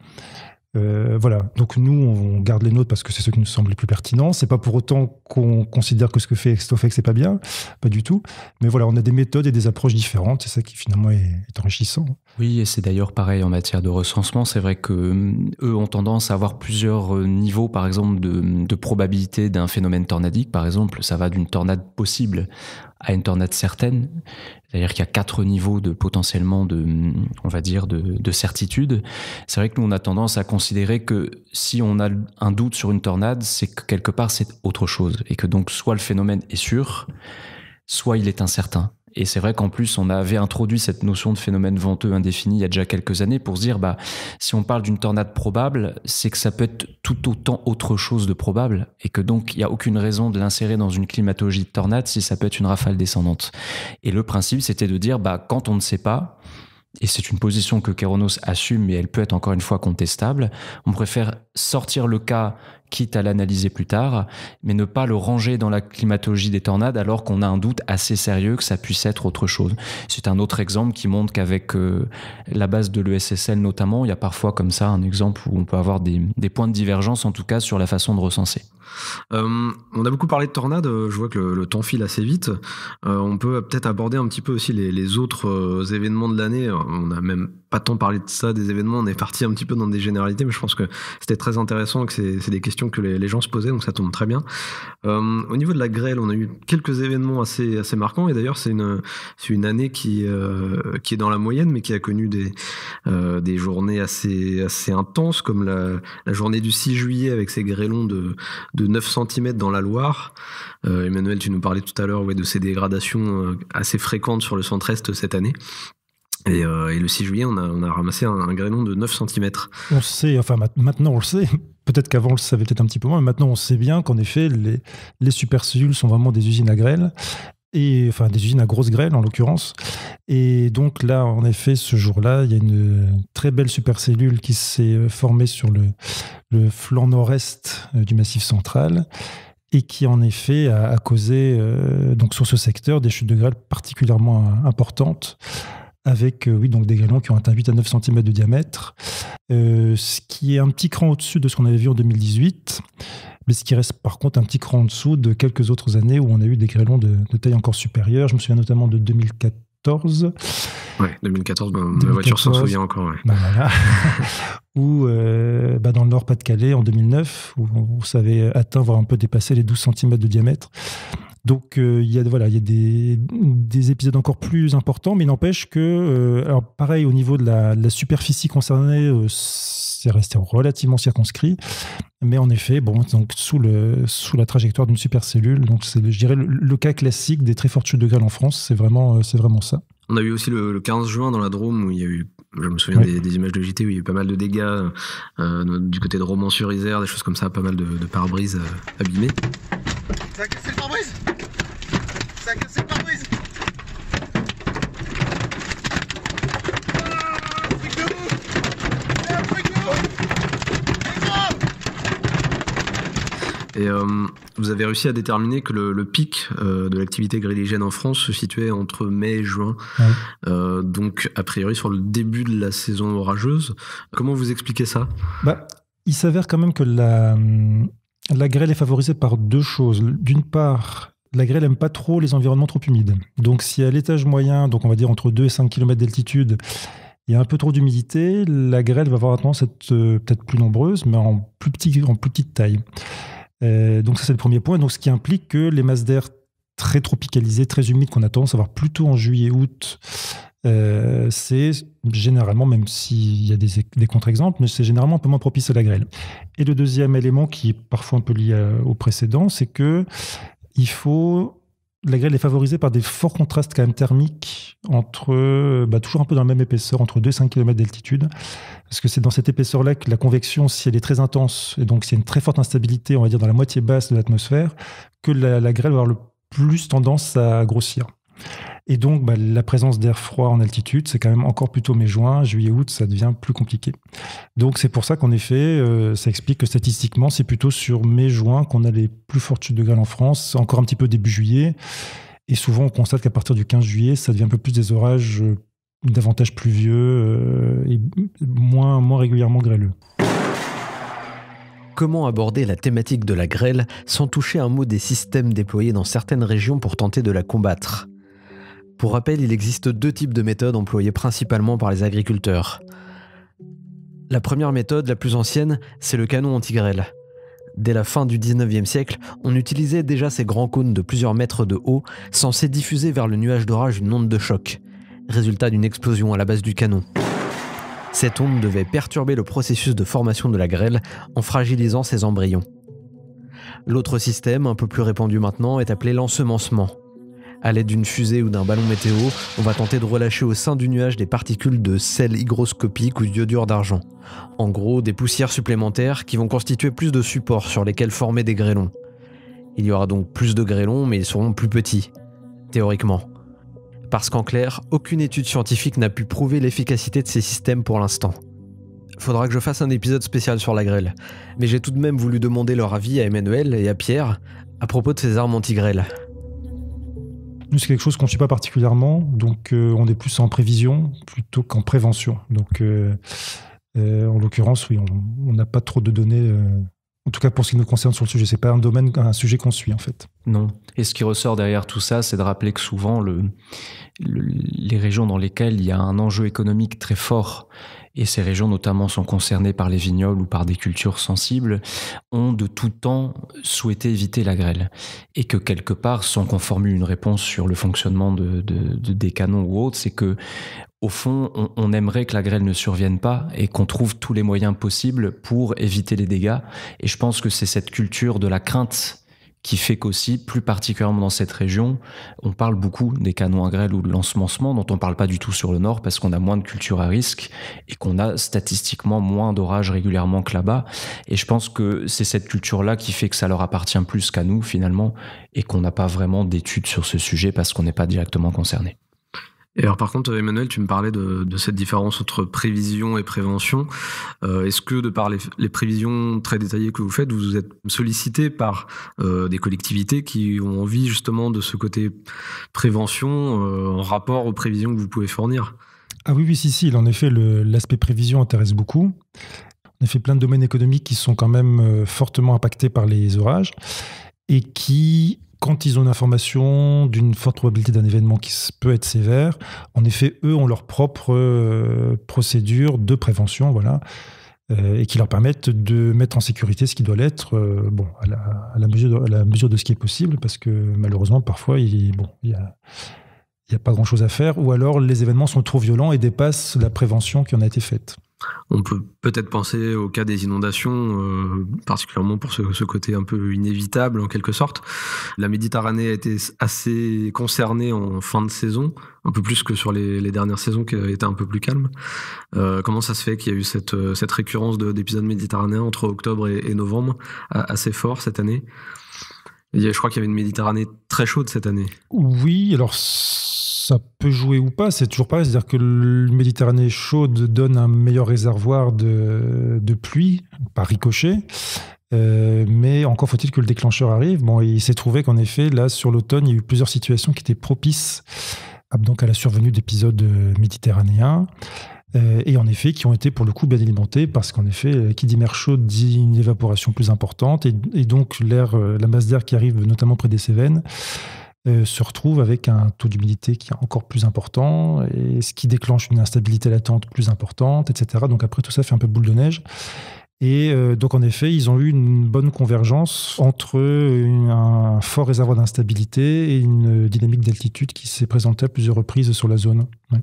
S6: Voilà. Donc nous, on garde les nôtres parce que c'est ceux qui nous semblent les plus pertinents. C'est pas pour autant qu'on considère que ce que fait Estofex c'est pas bien, pas du tout. Mais voilà, on a des méthodes et des approches différentes. C'est ça qui finalement est enrichissant.
S7: Oui, et c'est d'ailleurs pareil en matière de recensement. C'est vrai que eux ont tendance à avoir plusieurs niveaux, par exemple, de probabilité d'un phénomène tornadique. Par exemple, ça va d'une tornade possible à une tornade certaine. C'est-à-dire qu'il y a 4 niveaux potentiellement de certitude. C'est vrai que nous, on a tendance à considérer que si on a un doute sur une tornade, c'est que quelque part, c'est autre chose. Et que donc, soit le phénomène est sûr, soit il est incertain. Et c'est vrai qu'en plus, on avait introduit cette notion de phénomène venteux indéfini il y a déjà quelques années pour se dire, si on parle d'une tornade probable, c'est que ça peut être tout autant autre chose de probable et que donc, il n'y a aucune raison de l'insérer dans une climatologie de tornade si ça peut être une rafale descendante. Et le principe, c'était de dire, quand on ne sait pas, et c'est une position que Keronos assume, mais elle peut être encore une fois contestable, on préfère sortir le cas quitte à l'analyser plus tard, mais ne pas le ranger dans la climatologie des tornades alors qu'on a un doute assez sérieux que ça puisse être autre chose. C'est un autre exemple qui montre qu'avec la base de l'ESSL notamment, il y a parfois comme ça un exemple où on peut avoir des points de divergence, en tout cas sur la façon de recenser.
S1: On a beaucoup parlé de tornades, je vois que le temps file assez vite. On peut peut-être aborder un petit peu aussi les autres événements de l'année. On n'a même pas tant parlé de ça, des événements, on est parti un petit peu dans des généralités, mais je pense que c'était très intéressant, que c'est des questions que les gens se posaient, donc ça tombe très bien. Au niveau de la grêle, on a eu quelques événements assez marquants, et d'ailleurs c'est une année qui est dans la moyenne, mais qui a connu des journées assez intenses, comme la journée du 6 juillet avec ces grêlons de 9 cm dans la Loire. Emmanuel, tu nous parlais tout à l'heure de ces dégradations assez fréquentes sur le centre-est cette année. Et le 6 juillet, on a ramassé un grêlon de 9 cm.
S6: On sait, enfin maintenant on le sait, peut-être qu'avant on le savait peut-être un petit peu moins, mais maintenant on sait bien qu'en effet les supercellules sont vraiment des usines à grêle, et enfin des usines à grosse grêle en l'occurrence. Et donc là, en effet, ce jour-là, il y a une très belle supercellule qui s'est formée sur le flanc nord-est du Massif central, et qui en effet a causé donc sur ce secteur des chutes de grêle particulièrement importantes, avec donc des grêlons qui ont atteint 8 à 9 cm de diamètre, ce qui est un petit cran au-dessus de ce qu'on avait vu en 2018, mais ce qui reste par contre un petit cran en dessous de quelques autres années où on a eu des grêlons de taille encore supérieure. Je me souviens notamment de 2014.
S1: Ouais, 2014, ma voiture s'en souvient encore. Ouais.
S6: Voilà. Ou dans le Nord-Pas-de-Calais en 2009, où ça avait atteint, voire un peu dépassé les 12 cm de diamètre. Donc il y a des épisodes encore plus importants, mais il n'empêche que, alors pareil, au niveau de la superficie concernée, c'est resté relativement circonscrit, mais en effet, donc sous la trajectoire d'une supercellule, donc c'est, je dirais, le cas classique des très fortes chutes de grêle en France, c'est vraiment ça.
S1: On a eu aussi le 15 juin dans la Drôme où il y a eu, je me souviens des images de JT où il y a eu pas mal de dégâts du côté de Romans-sur-Isère, des choses comme ça, pas mal de pare-brise abîmés.
S12: Ça a cassé le pare-brise! Ça a cassé le pare-brise!
S1: Et vous avez réussi à déterminer que le pic de l'activité gréligène en France se situait entre mai et juin, donc a priori sur le début de la saison orageuse. Comment vous expliquez ça ?
S6: Il s'avère quand même que la grêle est favorisée par deux choses. D'une part, la grêle n'aime pas trop les environnements trop humides. Donc si à l'étage moyen, donc on va dire entre 2 et 5 km d'altitude, il y a un peu trop d'humidité, la grêle va avoir tendance à être peut-être plus nombreuse, mais en plus petite taille. Donc ça c'est le premier point, donc ce qui implique que les masses d'air très tropicalisées, très humides qu'on a tendance à avoir plutôt en juillet-août, c'est généralement, même s'il y a des contre-exemples, mais c'est généralement un peu moins propice à la grêle. Et le deuxième élément qui est parfois un peu lié au précédent, c'est que la grêle est favorisée par des forts contrastes quand même thermiques entre, toujours un peu dans la même épaisseur, entre 2 et 5 km d'altitude. Parce que c'est dans cette épaisseur-là que la convection, si elle est très intense, et donc s'il y a une très forte instabilité, on va dire dans la moitié basse de l'atmosphère, que la grêle va avoir le plus tendance à grossir. Et donc, la présence d'air froid en altitude, c'est quand même encore plutôt mai-juin, juillet-août, ça devient plus compliqué. Donc, c'est pour ça qu'en effet, ça explique que statistiquement, c'est plutôt sur mai-juin qu'on a les plus fortes chutes de grêle en France, encore un petit peu début juillet. Et souvent, on constate qu'à partir du 15 juillet, ça devient un peu plus des orages davantage pluvieux et moins régulièrement grêleux.
S9: Comment aborder la thématique de la grêle sans toucher un mot des systèmes déployés dans certaines régions pour tenter de la combattre ? Pour rappel, il existe 2 types de méthodes employées principalement par les agriculteurs. La première méthode, la plus ancienne, c'est le canon anti-grêle. Dès la fin du 19e siècle, on utilisait déjà ces grands cônes de plusieurs mètres de haut, censés diffuser vers le nuage d'orage une onde de choc, résultat d'une explosion à la base du canon. Cette onde devait perturber le processus de formation de la grêle en fragilisant ses embryons. L'autre système, un peu plus répandu maintenant, est appelé l'ensemencement. À l'aide d'une fusée ou d'un ballon météo, on va tenter de relâcher au sein du nuage des particules de sel hygroscopique ou d'iodure d'argent. En gros, des poussières supplémentaires qui vont constituer plus de supports sur lesquels former des grêlons. Il y aura donc plus de grêlons, mais ils seront plus petits, théoriquement. Parce qu'en clair, aucune étude scientifique n'a pu prouver l'efficacité de ces systèmes pour l'instant. Faudra que je fasse un épisode spécial sur la grêle, mais j'ai tout de même voulu demander leur avis à Emmanuel et à Pierre à propos de ces armes anti-grêle.
S6: Nous, c'est quelque chose qu'on ne suit pas particulièrement, donc on est plus en prévision plutôt qu'en prévention. Donc, en l'occurrence, oui, on n'a pas trop de données, en tout cas pour ce qui nous concerne sur le sujet. C'est pas un sujet qu'on suit, en fait.
S7: Non. Et ce qui ressort derrière tout ça, c'est de rappeler que souvent, les régions dans lesquelles il y a un enjeu économique très fort, et ces régions notamment sont concernées par les vignobles ou par des cultures sensibles, ont de tout temps souhaité éviter la grêle. Et que quelque part, sans qu'on formule une réponse sur le fonctionnement des canons ou autres, c'est que au fond, on aimerait que la grêle ne survienne pas et qu'on trouve tous les moyens possibles pour éviter les dégâts. Et je pense que c'est cette culture de la crainte qui fait qu'aussi, plus particulièrement dans cette région, on parle beaucoup des canons à grêle ou de l'ensemencement, dont on ne parle pas du tout sur le nord parce qu'on a moins de cultures à risque et qu'on a statistiquement moins d'orages régulièrement que là-bas. Et je pense que c'est cette culture-là qui fait que ça leur appartient plus qu'à nous finalement et qu'on n'a pas vraiment d'études sur ce sujet parce qu'on n'est pas directement concerné.
S1: Et alors par contre, Emmanuel, tu me parlais de cette différence entre prévision et prévention. Est-ce que de par les prévisions très détaillées que vous faites, vous êtes sollicité par des collectivités qui ont envie justement de ce côté prévention en rapport aux prévisions que vous pouvez fournir ?
S6: Ah oui, si. En effet, l'aspect prévision intéresse beaucoup. On a fait plein de domaines économiques qui sont quand même fortement impactés par les orages et qui, quand ils ont une information d'une forte probabilité d'un événement qui peut être sévère, en effet, eux ont leur propre procédure de prévention, voilà, et qui leur permettent de mettre en sécurité ce qui doit l'être, à la mesure de ce qui est possible, parce que malheureusement, parfois, il y a pas grand-chose à faire, ou alors les événements sont trop violents et dépassent la prévention qui en a été faite.
S1: On peut peut-être penser au cas des inondations, particulièrement pour ce côté un peu inévitable en quelque sorte. La Méditerranée a été assez concernée en fin de saison, un peu plus que sur les dernières saisons qui étaient un peu plus calmes. Comment ça se fait qu'il y a eu cette récurrence d'épisodes méditerranéens entre octobre et novembre assez fort cette année ? Je crois qu'il y avait une Méditerranée très chaude cette année.
S6: Oui, alors ça peut jouer ou pas, c'est toujours pareil. C'est-à-dire que la Méditerranée chaude donne un meilleur réservoir de pluie par ricochet. Mais encore faut-il que le déclencheur arrive. Bon, il s'est trouvé qu'en effet, là, sur l'automne, il y a eu plusieurs situations qui étaient propices donc à la survenue d'épisodes méditerranéens. Et en effet, qui ont été pour le coup bien alimentés, parce qu'en effet, qui dit mer chaude dit une évaporation plus importante, et donc la masse d'air qui arrive notamment près des Cévennes se retrouve avec un taux d'humidité qui est encore plus important, et ce qui déclenche une instabilité latente plus importante, etc. Donc après, tout ça fait un peu boule de neige. Et donc en effet, ils ont eu une bonne convergence entre un fort réservoir d'instabilité et une dynamique d'altitude qui s'est présentée à plusieurs reprises sur la zone. Ouais.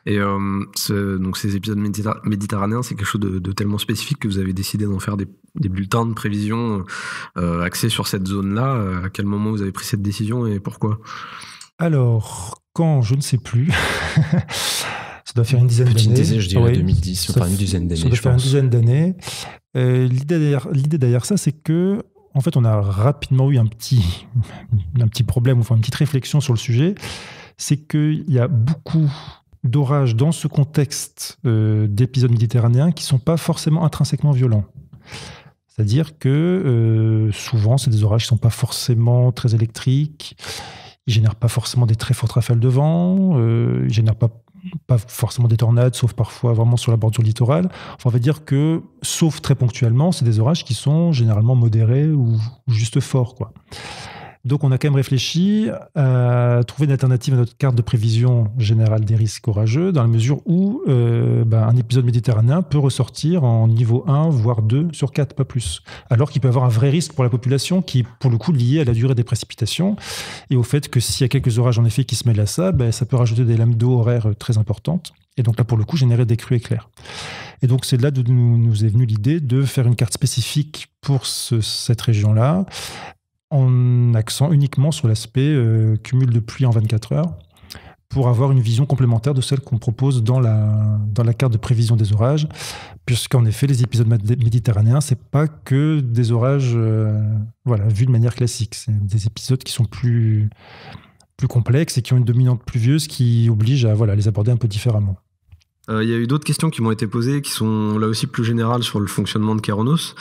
S1: Et donc ces épisodes méditerranéens, c'est quelque chose de tellement spécifique que vous avez décidé d'en faire des bulletins de prévision axés sur cette zone-là. À quel moment vous avez pris cette décision et pourquoi ?
S6: Alors, quand, je ne sais plus. Ça doit faire une dizaine d'années.
S7: Petite dizaine, je dirais 2010, enfin une dizaine d'années,
S6: ça doit faire une dizaine d'années. L'idée derrière ça, c'est que, en fait, on a rapidement eu un petit problème, enfin une petite réflexion sur le sujet. C'est qu'il y a beaucoup d'orages dans ce contexte d'épisodes méditerranéens qui ne sont pas forcément intrinsèquement violents. C'est-à-dire que souvent, c'est des orages qui ne sont pas forcément très électriques, ils ne génèrent pas forcément des très fortes rafales de vent, ils ne génèrent pas forcément des tornades, sauf parfois vraiment sur la bordure littorale. Enfin, on va dire que, sauf très ponctuellement, c'est des orages qui sont généralement modérés ou juste forts, quoi. Donc, on a quand même réfléchi à trouver une alternative à notre carte de prévision générale des risques orageux, dans la mesure où un épisode méditerranéen peut ressortir en niveau 1, voire 2 sur 4, pas plus. Alors qu'il peut avoir un vrai risque pour la population qui est, pour le coup, lié à la durée des précipitations et au fait que s'il y a quelques orages, en effet, qui se mêlent à ça, ça peut rajouter des lames d'eau horaires très importantes. Et donc là, pour le coup, générer des crues éclairs. Et donc, c'est là d'où nous est venue l'idée de faire une carte spécifique pour cette région-là, en accent uniquement sur l'aspect cumul de pluie en 24 heures, pour avoir une vision complémentaire de celle qu'on propose dans la carte de prévision des orages, puisqu'en effet, les épisodes méditerranéens, c'est pas que des orages vus de manière classique. C'est des épisodes qui sont plus complexes et qui ont une dominante pluvieuse qui oblige à les aborder un peu différemment.
S1: Il y a eu d'autres questions qui m'ont été posées, qui sont là aussi plus générales sur le fonctionnement de Keraunos.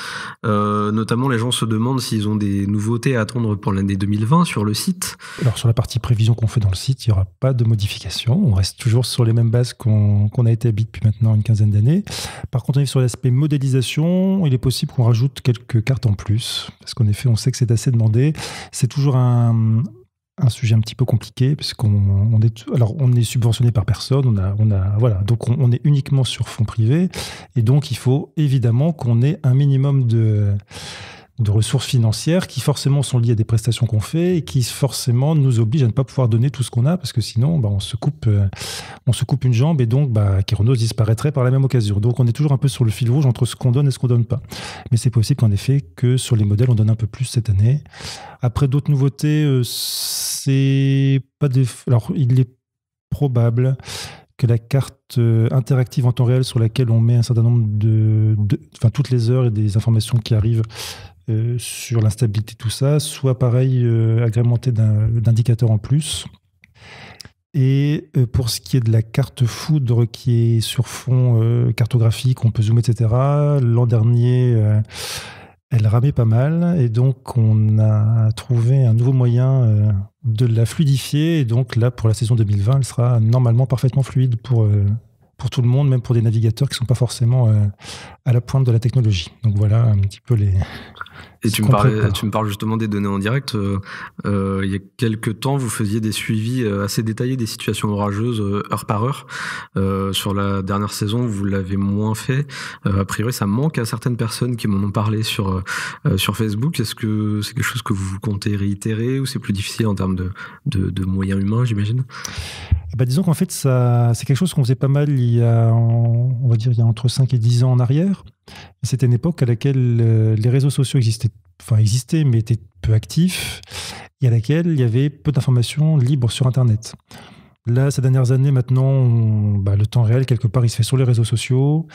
S1: Notamment, les gens se demandent s'ils ont des nouveautés à attendre pour l'année 2020 sur le site. Alors, sur la partie prévision qu'on fait dans le site, il n'y aura pas de modification. On reste toujours sur les mêmes bases qu'on a établies depuis maintenant une quinzaine d'années. Par contre, on est sur l'aspect modélisation. Il est possible qu'on rajoute quelques cartes en plus, parce qu'en effet, on sait que c'est assez demandé. C'est toujours un sujet un petit peu compliqué, parce qu'on est subventionné par personne, donc on est uniquement sur fonds privés, et donc il faut évidemment qu'on ait un minimum de ressources financières qui forcément sont liées à des prestations qu'on fait et qui forcément nous obligent à ne pas pouvoir donner tout ce qu'on a, parce que sinon on se coupe une jambe, et donc Keraunos disparaîtrait par la même occasion. Donc on est toujours un peu sur le fil rouge entre ce qu'on donne et ce qu'on donne pas. Mais c'est possible qu'en effet que sur les modèles on donne un peu plus cette année. Après, d'autres nouveautés, c'est pas des... Alors il est probable que la carte interactive en temps réel sur laquelle on met un certain nombre toutes les heures et des informations qui arrivent sur l'instabilité, tout ça, soit pareil agrémenté d'indicateurs en plus. Et pour ce qui est de la carte foudre qui est sur fond cartographique, on peut zoomer, etc., l'an dernier, elle ramait pas mal, et donc on a trouvé un nouveau moyen de la fluidifier, et donc là, pour la saison 2020, elle sera normalement parfaitement fluide pour tout le monde, même pour des navigateurs qui ne sont pas forcément à la pointe de la technologie. Donc voilà un petit peu les... Et tu me parles justement des données en direct. Il y a quelques temps, vous faisiez des suivis assez détaillés des situations orageuses heure par heure. Sur la dernière saison, vous l'avez moins fait. A priori, ça manque à certaines personnes qui m'en ont parlé sur Facebook. Est-ce que c'est quelque chose que vous comptez réitérer, ou c'est plus difficile en termes de moyens humains, j'imagine ?
S6: Disons qu'en fait, c'est quelque chose qu'on faisait pas mal il y a entre 5 et 10 ans en arrière. C'était une époque à laquelle les réseaux sociaux existaient, mais étaient peu actifs, et à laquelle il y avait peu d'informations libres sur Internet. Là, ces dernières années, maintenant, le temps réel, quelque part, il se fait sur les réseaux sociaux,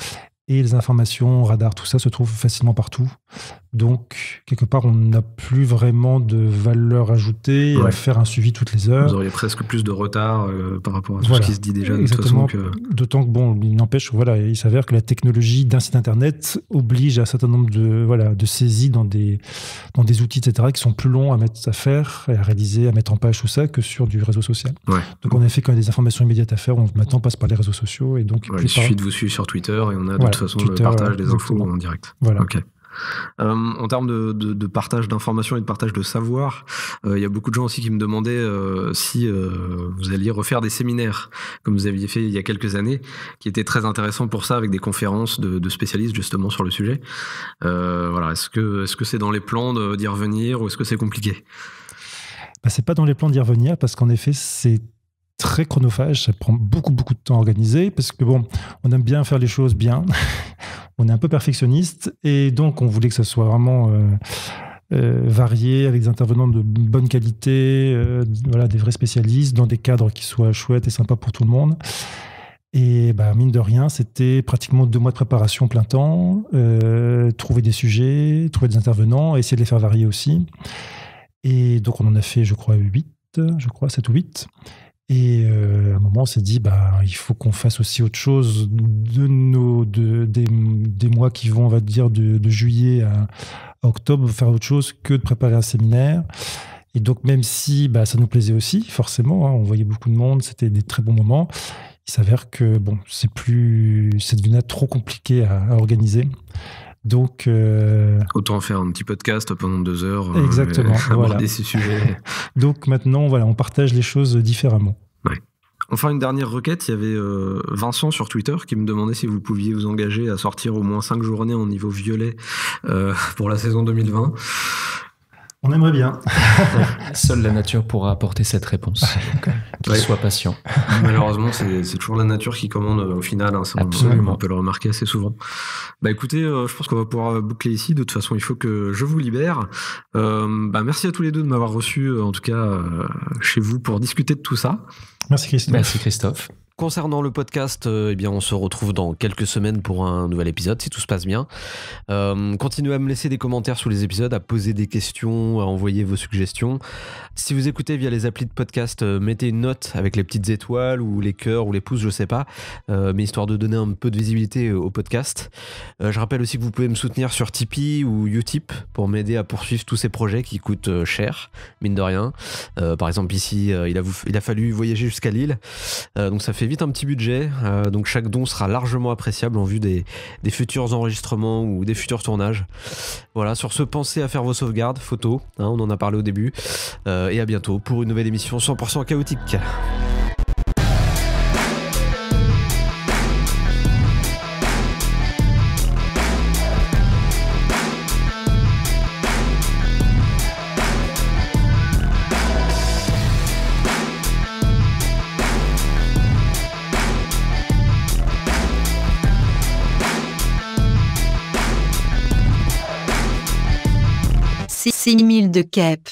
S6: et les informations, radars, tout ça se trouve facilement partout. Donc, quelque part, on n'a plus vraiment de valeur ajoutée à faire un suivi toutes les heures.
S1: Vous auriez presque plus de retard par rapport à tout ce qui se dit déjà.
S6: Exactement. De toute façon d'autant que, il n'empêche, il s'avère que la technologie d'un site Internet oblige à un certain nombre de saisies dans des outils, etc., qui sont plus longs à faire, et à réaliser, à mettre en page, tout ça, que sur du réseau social. Ouais. Donc, en effet, quand il y a des informations immédiates à faire, maintenant passe par les réseaux sociaux. Et donc,
S1: il suffit de vous suivre sur Twitter, et on a de toute façon Twitter, le partage des infos en direct.
S6: Voilà.
S1: Ok. En termes de partage d'informations et de partage de savoir, il y a beaucoup de gens aussi qui me demandaient si vous alliez refaire des séminaires comme vous aviez fait il y a quelques années, qui étaient très intéressants pour ça, avec des conférences de spécialistes justement sur le sujet. Est-ce que c'est dans les plans d'y revenir, ou est-ce que c'est compliqué ?
S6: C'est pas dans les plans d'y revenir, parce qu'en effet c'est très chronophage, ça prend beaucoup de temps à organiser, parce que bon, on aime bien faire les choses bien, on est un peu perfectionniste, et donc on voulait que ça soit vraiment varié, avec des intervenants de bonne qualité, voilà, des vrais spécialistes, dans des cadres qui soient chouettes et sympas pour tout le monde. Et mine de rien, c'était pratiquement 2 mois de préparation plein temps, trouver des sujets, trouver des intervenants, essayer de les faire varier aussi. Et donc on en a fait, je crois, 7 ou 8. Et à un moment, on s'est dit, il faut qu'on fasse aussi autre chose des mois qui vont, on va dire, de juillet à octobre, faire autre chose que de préparer un séminaire. Et donc, même si ça nous plaisait aussi, forcément, on voyait beaucoup de monde, c'était des très bons moments, il s'avère que c'est devenu trop compliqué à organiser. Donc,
S1: autant faire un petit podcast pendant 2 heures.
S6: Exactement.
S1: Aborder ces sujets.
S6: Donc maintenant, on partage les choses différemment.
S1: Ouais. Enfin, une dernière requête, il y avait Vincent sur Twitter qui me demandait si vous pouviez vous engager à sortir au moins 5 journées en niveau violet pour la saison 2020.
S6: On aimerait bien.
S7: Seule la nature pourra apporter cette réponse. Qu'il soit patient.
S1: Malheureusement, c'est toujours la nature qui commande au final. Hein,
S7: Absolument.
S1: On peut le remarquer assez souvent. Écoutez, je pense qu'on va pouvoir boucler ici. De toute façon, il faut que je vous libère. Merci à tous les deux de m'avoir reçu, en tout cas, chez vous pour discuter de tout ça.
S6: Merci Christophe.
S7: Merci Christophe.
S9: Concernant le podcast, on se retrouve dans quelques semaines pour un nouvel épisode, si tout se passe bien. Continuez à me laisser des commentaires sous les épisodes, à poser des questions, à envoyer vos suggestions. Si vous écoutez via les applis de podcast, mettez une note avec les petites étoiles ou les cœurs ou les pouces, je sais pas, mais histoire de donner un peu de visibilité au podcast. Je rappelle aussi que vous pouvez me soutenir sur Tipeee ou Utip pour m'aider à poursuivre tous ces projets qui coûtent cher, mine de rien. Par exemple, ici, il a fallu voyager jusqu'à Lille, donc ça fait vite un petit budget, donc chaque don sera largement appréciable en vue des futurs enregistrements ou des futurs tournages. Voilà, sur ce, pensez à faire vos sauvegardes, photos, on en a parlé au début, et à bientôt pour une nouvelle émission 100% chaotique.
S13: C'est 6000 de Cape.